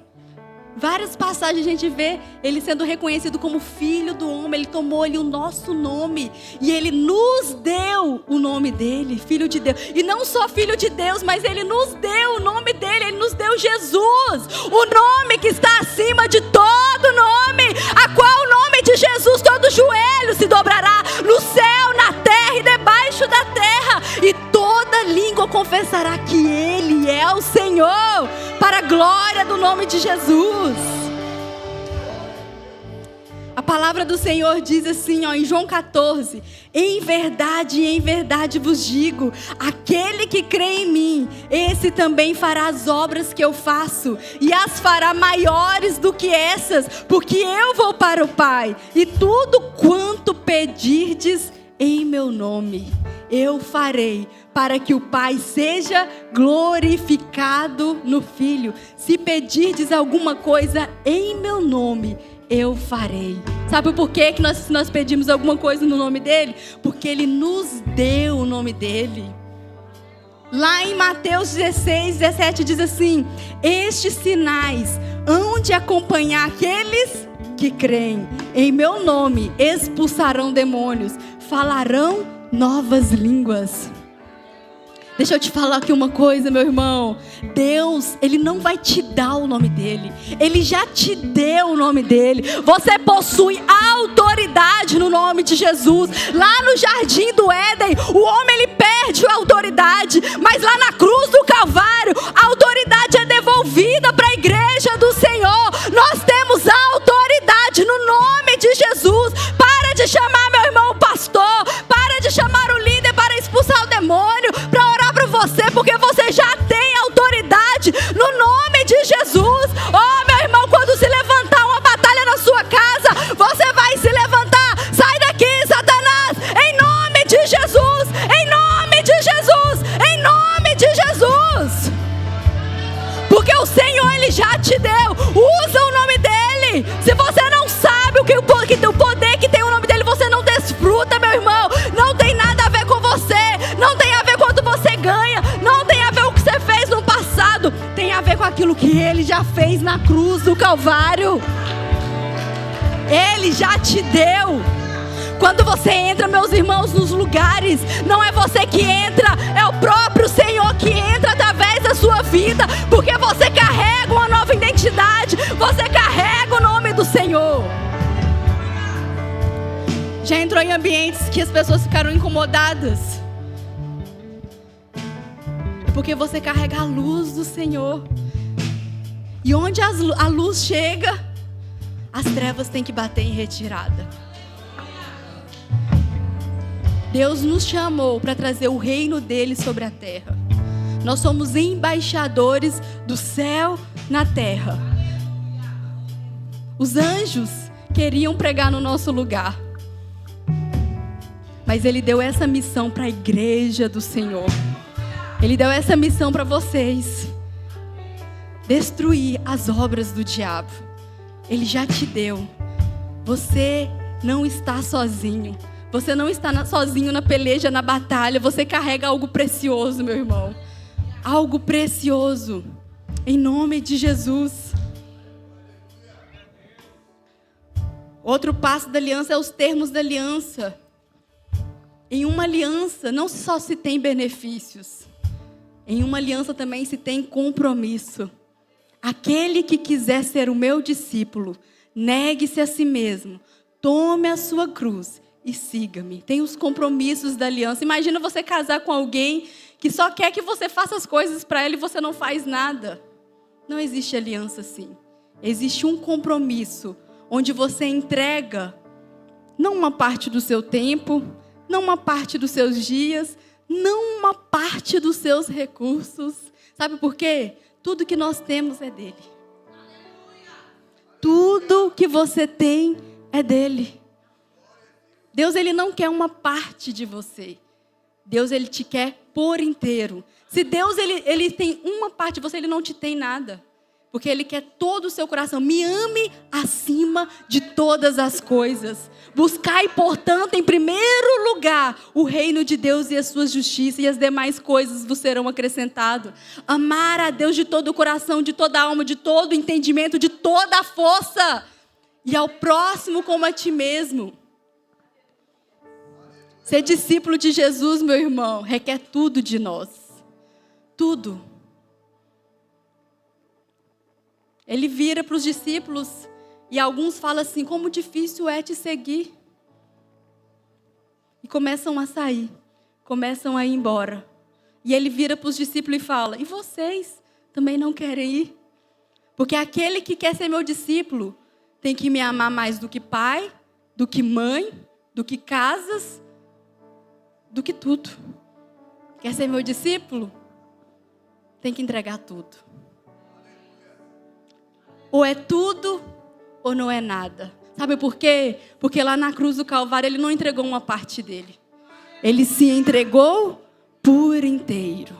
Várias passagens a gente vê ele sendo reconhecido como filho do homem. Ele tomou ali o nosso nome e ele nos deu o nome dele, filho de Deus. E não só filho de Deus, mas ele nos deu o nome dele. Ele nos deu Jesus, o nome que está acima de todo nome, a qual o nome de Jesus todo joelho se dobrará no céu, na terra e debaixo da terra, e toda língua confessará que ele é o Senhor, para a glória do nome de Jesus. A palavra do Senhor diz assim, em João 14: em verdade vos digo, aquele que crê em mim, esse também fará as obras que eu faço, e as fará maiores do que essas, porque eu vou para o Pai, e tudo quanto pedirdes em meu nome, eu farei, para que o Pai seja glorificado no Filho. Se pedirdes alguma coisa em meu nome, eu farei. Sabe por quê que nós pedimos alguma coisa no nome dele? Porque ele nos deu o nome dele. Lá em Mateus 16, 17 diz assim: estes sinais hão de acompanhar aqueles que creem. Em meu nome expulsarão demônios, falarão novas línguas. Deixa eu te falar aqui uma coisa, meu irmão. Deus, Ele não vai te dar o nome dEle. Ele já te deu o nome dEle. Você possui autoridade no nome de Jesus. Lá no jardim do Éden, o homem ele perde a autoridade. Mas lá na cruz do Calvário, a autoridade é devolvida para a igreja do Senhor. Nós temos autoridade no nome de Jesus. Para de chamar meu irmão pastor. Para de chamar o líder para expulsar o demônio. Para orar para você, porque você já tem autoridade no nome de Jesus. Oh, meu irmão, quando se levantar uma batalha na sua casa, você vai se levantar. Sai daqui, Satanás, em nome de Jesus, em nome de Jesus, em nome de Jesus. Porque o Senhor, Ele já te deu. Usa o nome dEle. Se você não sabe o poder que tem o nome dEle, você não desfruta, meu irmão. Não tem nada a ver com você. Não tem a ver quanto você ganha. Não tem a ver com o que você fez no passado. Tem a ver com aquilo que Ele já fez na cruz do Calvário. Ele já te deu. Quando você entra, meus irmãos, nos lugares, não é você que entra, é o próprio Senhor que entra através da sua vida, porque você carrega uma nova identidade, você carrega o nome do Senhor. Já entrou em ambientes que as pessoas ficaram incomodadas? É porque você carrega a luz do Senhor. E onde a luz chega, as trevas têm que bater em retirada. Deus nos chamou para trazer o reino dele sobre a terra. Nós somos embaixadores do céu na terra. Os anjos queriam pregar no nosso lugar, mas Ele deu essa missão para a igreja do Senhor. Ele deu essa missão para vocês: destruir as obras do diabo. Ele já te deu. Você não está sozinho. Você não está sozinho na peleja, na batalha. Você carrega algo precioso, meu irmão. Algo precioso. Em nome de Jesus. Outro passo da aliança é os termos da aliança. Em uma aliança não só se tem benefícios. Em uma aliança também se tem compromisso. Aquele que quiser ser o meu discípulo, negue-se a si mesmo. Tome a sua cruz e siga-me. Tem os compromissos da aliança. Imagina você casar com alguém que só quer que você faça as coisas para ele e você não faz nada. Não existe aliança assim. Existe um compromisso onde você entrega não uma parte do seu tempo, não uma parte dos seus dias, não uma parte dos seus recursos. Sabe por quê? Tudo que nós temos é dele. Tudo que você tem é dele. Deus, Ele não quer uma parte de você. Deus, Ele te quer por inteiro. Se Deus, ele tem uma parte de você, Ele não te tem nada. Porque Ele quer todo o seu coração. Me ame acima de todas as coisas. Buscai, portanto, em primeiro lugar, o reino de Deus e a sua justiça, e as demais coisas vos serão acrescentadas. Amar a Deus de todo o coração, de toda a alma, de todo o entendimento, de toda a força. E ao próximo como a ti mesmo. Ser discípulo de Jesus, meu irmão, requer tudo de nós. Tudo. Ele vira para os discípulos e alguns falam assim: como difícil é te seguir. E começam a sair, começam a ir embora. E ele vira para os discípulos e fala: e vocês também não querem ir? Porque aquele que quer ser meu discípulo tem que me amar mais do que pai, do que mãe, do que casas, do que tudo. Quer ser meu discípulo? Tem que entregar tudo. Ou é tudo, ou não é nada. Sabe por quê? Porque lá na cruz do Calvário ele não entregou uma parte dele. Ele se entregou por inteiro.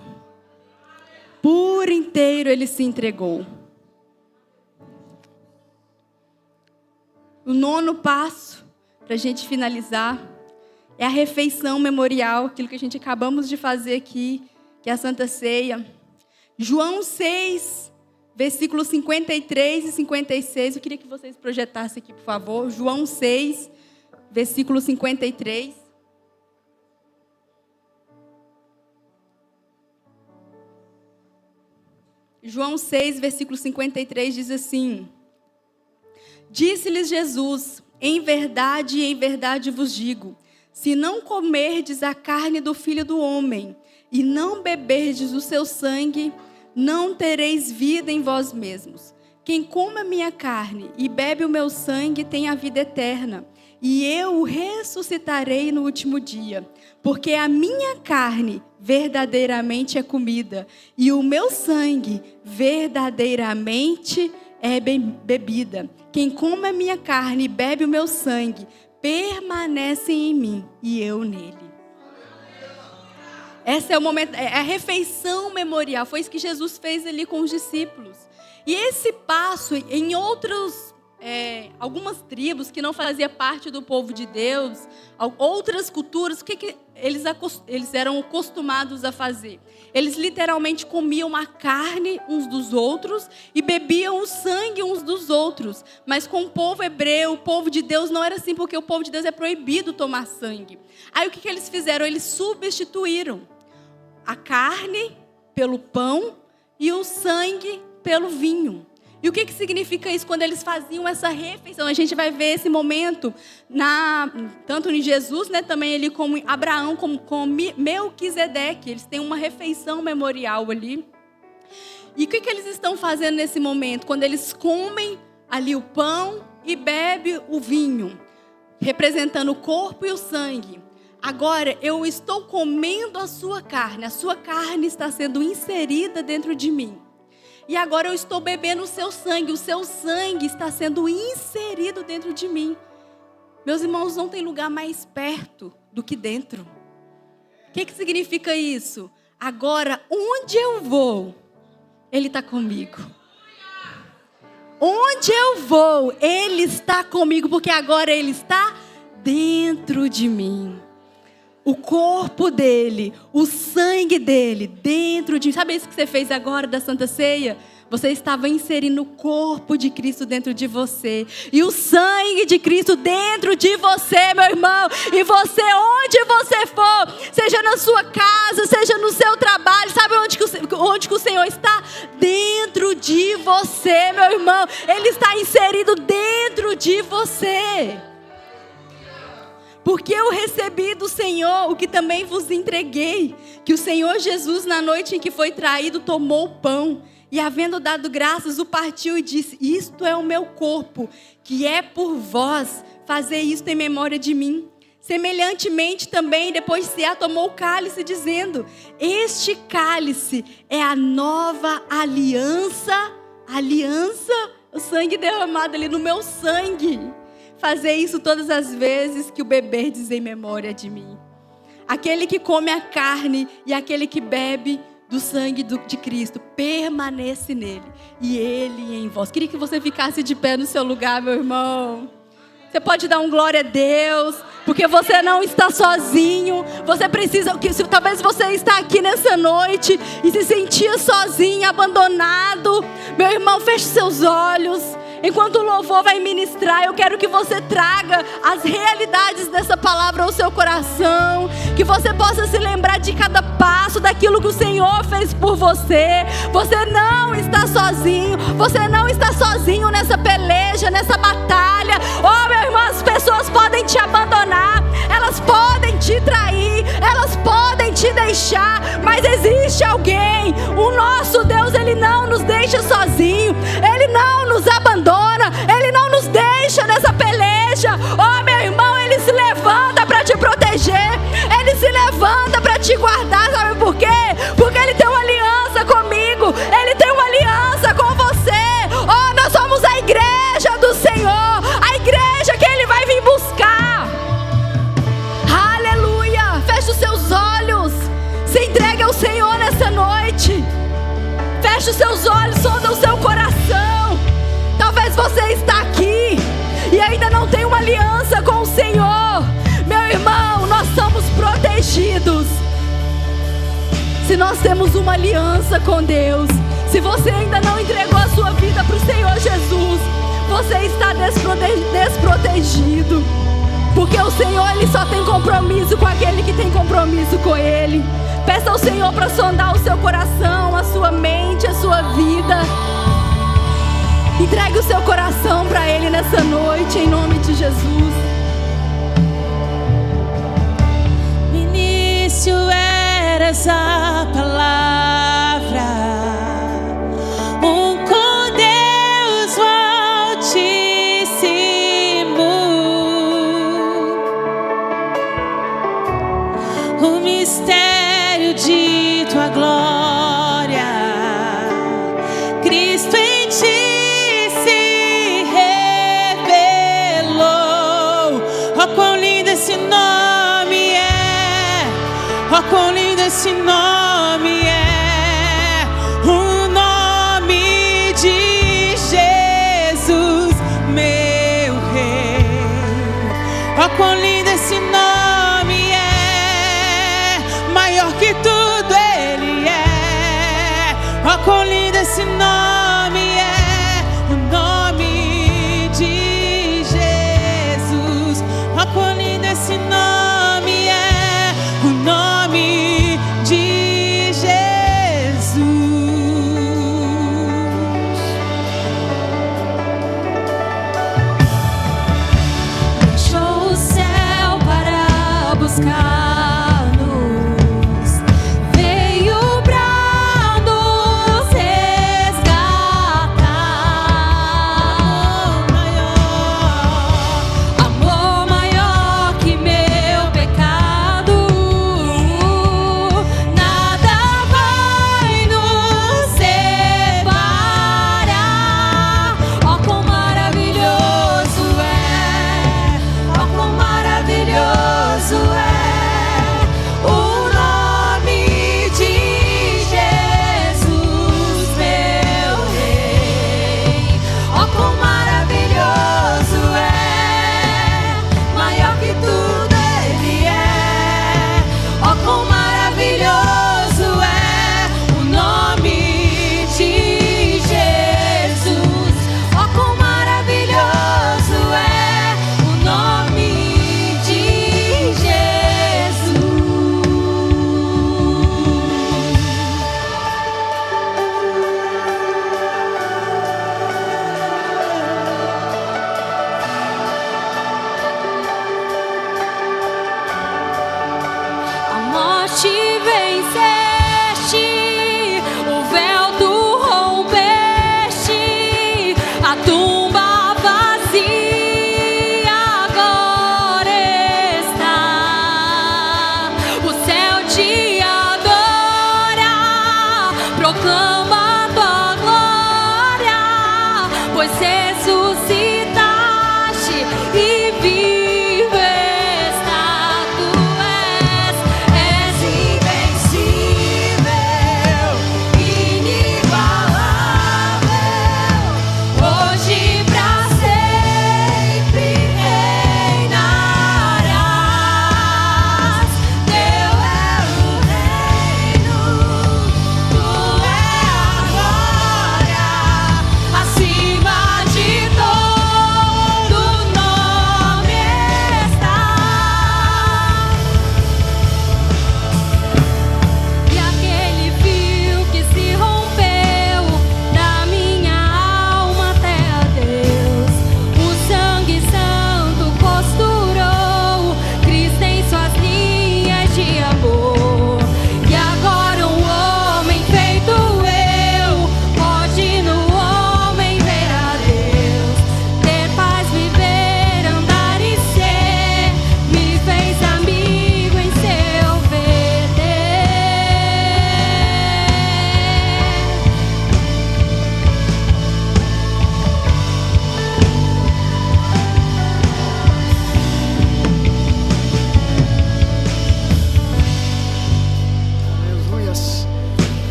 Por inteiro ele se entregou. O 9º passo, para a gente finalizar, é a refeição memorial, aquilo que a gente acabamos de fazer aqui, que é a Santa Ceia. João 6, versículos 53 e 56. Eu queria que vocês projetassem aqui, por favor. João 6, versículo 53. João 6, versículo 53 diz assim: Disse-lhes Jesus: em verdade vos digo, se não comerdes a carne do Filho do Homem e não beberdes o seu sangue, não tereis vida em vós mesmos. Quem come a minha carne e bebe o meu sangue tem a vida eterna, e eu o ressuscitarei no último dia. Porque a minha carne verdadeiramente é comida, e o meu sangue verdadeiramente é bebida. Quem come a minha carne e bebe o meu sangue, permanece em mim e eu nele. Esse é o momento, é a refeição memorial. Foi isso que Jesus fez ali com os discípulos. E esse passo, em algumas tribos que não faziam parte do povo de Deus, outras culturas, o que eles eram acostumados a fazer? Eles literalmente comiam a carne uns dos outros e bebiam o sangue uns dos outros. Mas com o povo hebreu, o povo de Deus, não era assim, porque o povo de Deus é proibido tomar sangue. Aí o que eles fizeram? Eles substituíram a carne pelo pão e o sangue pelo vinho. E o que significa isso? Quando eles faziam essa refeição, a gente vai ver esse momento, tanto em Jesus, né, também ali como em Abraão, como Melquisedeque. Eles têm uma refeição memorial ali. E o que eles estão fazendo nesse momento? Quando eles comem ali o pão e bebem o vinho, representando o corpo e o sangue. Agora eu estou comendo a sua carne está sendo inserida dentro de mim. E agora eu estou bebendo o seu sangue está sendo inserido dentro de mim. Meus irmãos, não tem lugar mais perto do que dentro. O que significa isso? Agora, onde eu vou, Ele está comigo. Onde eu vou, Ele está comigo, porque agora Ele está dentro de mim. O corpo dele, o sangue dele dentro de... Sabe isso que você fez agora da Santa Ceia? Você estava inserindo o corpo de Cristo dentro de você. E o sangue de Cristo dentro de você, meu irmão. E você, onde você for, seja na sua casa, seja no seu trabalho. Sabe onde que o Senhor está? Dentro de você, meu irmão. Ele está inserido dentro de você. Porque eu recebi do Senhor o que também vos entreguei. Que o Senhor Jesus, na noite em que foi traído, tomou o pão. E havendo dado graças, o partiu e disse: isto é o meu corpo, que é por vós. Fazei isto em memória de mim. Semelhantemente também, depois de cear, tomou o cálice, dizendo: este cálice é a nova aliança. Aliança, o sangue derramado ali no meu sangue. Fazer isso todas as vezes que o beberdes em memória de mim. Aquele que come a carne e aquele que bebe do sangue de Cristo permanece nele e ele em vós. Queria que você ficasse de pé no seu lugar, meu irmão. Você pode dar um glória a Deus, porque você não está sozinho. Você precisa, talvez você está aqui nessa noite e se sentia sozinho, abandonado. Meu irmão, feche seus olhos. Enquanto o louvor vai ministrar, eu quero que você traga as realidades dessa palavra ao seu coração. Que você possa se lembrar de cada passo, daquilo que o Senhor fez por você. Você não está sozinho. Você não está sozinho nessa peleja, nessa batalha. Oh, meu irmão, as pessoas podem te abandonar. Elas podem te trair. Elas podem te deixar. Mas existe alguém. O nosso Deus, Ele não nos deixa sozinho. Ele não nos abandona. Ele não nos deixa Feche os seus olhos, sonda o seu coração. Talvez você está aqui e ainda não tem uma aliança com o Senhor. Meu irmão, nós somos protegidos se nós temos uma aliança com Deus. Se você ainda não entregou a sua vida para o Senhor Jesus, você está desprotegido. Porque o Senhor, Ele só tem compromisso com aquele que tem compromisso com Ele. Peça ao Senhor para sondar o seu coração, a sua mente, a sua vida. Entregue o seu coração para Ele nessa noite, em nome de Jesus. No início era essa palavra, com Deus o Altíssimo, o mistério de tua glória, Cristo em ti se revelou. Oh, quão lindo esse nome é! Oh, quão lindo esse nome é! O nome de Jesus, meu Rei. Oh, quão lindo esse nome é! Maior que tudo Ele é. Oh, quão lindo esse nome é! O nome de Jesus. Oh, quão lindo esse nome é! O nome de Jesus. Deixou o céu para buscar-nos, veio pra nos resgatar.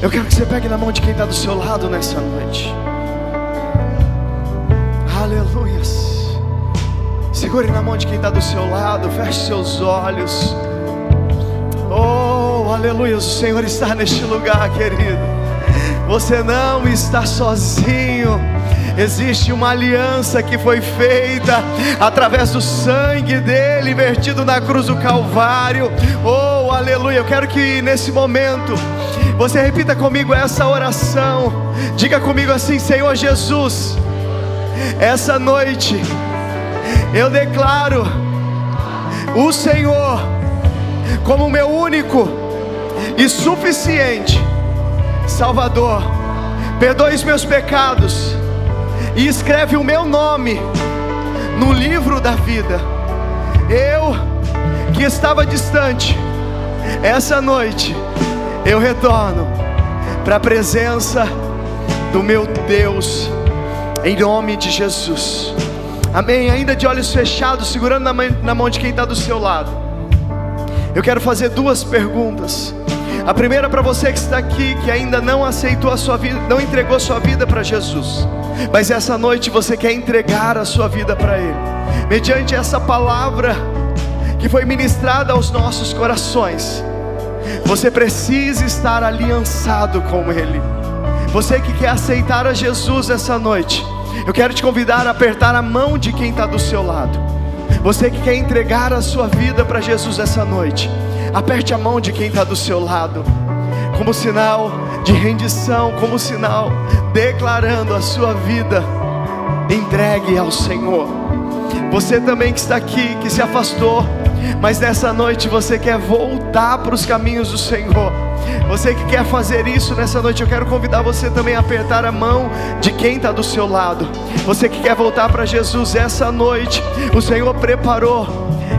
Eu quero que você pegue na mão de quem está do seu lado nessa noite. Aleluias. Segure na mão de quem está do seu lado. Feche seus olhos. Oh, aleluia, o Senhor está neste lugar, querido. Você não está sozinho. Existe uma aliança que foi feita através do sangue dele vertido na cruz do Calvário. Oh, aleluia. Eu quero que nesse momento você repita comigo essa oração. Diga comigo assim: Senhor Jesus, essa noite eu declaro o Senhor como meu único e suficiente Salvador. Perdoe os meus pecados e escreve o meu nome no livro da vida. Eu que estava distante, essa noite eu retorno para a presença do meu Deus, em nome de Jesus. Amém. Ainda de olhos fechados, segurando na mão de quem está do seu lado, eu quero fazer duas perguntas. A primeira para você que está aqui, que ainda não aceitou a sua vida, não entregou sua vida para Jesus, mas essa noite você quer entregar a sua vida para Ele, mediante essa palavra que foi ministrada aos nossos corações. Você precisa estar aliançado com Ele. Você que quer aceitar a Jesus essa noite, eu quero te convidar a apertar a mão de quem está do seu lado. Você que quer entregar a sua vida para Jesus essa noite, aperte a mão de quem está do seu lado, como sinal de rendição, como sinal declarando a sua vida entregue ao Senhor. Você também que está aqui, que se afastou, mas nessa noite você quer voltar para os caminhos do Senhor. Você que quer fazer isso nessa noite, eu quero convidar você também a apertar a mão de quem está do seu lado. Você que quer voltar para Jesus essa noite, o Senhor preparou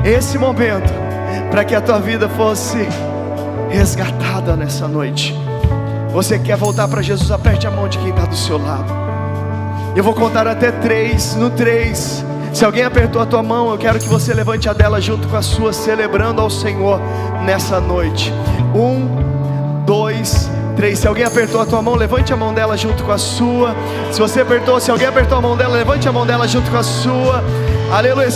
esse momento para que a tua vida fosse resgatada nessa noite. Você que quer voltar para Jesus, aperte a mão de quem está do seu lado. Eu vou contar até 3. No 3, se alguém apertou a tua mão, eu quero que você levante a dela junto com a sua, celebrando ao Senhor nessa noite. 1, 2, 3. Se alguém apertou a tua mão, levante a mão dela junto com a sua. Se alguém apertou a mão dela, levante a mão dela junto com a sua. Aleluia.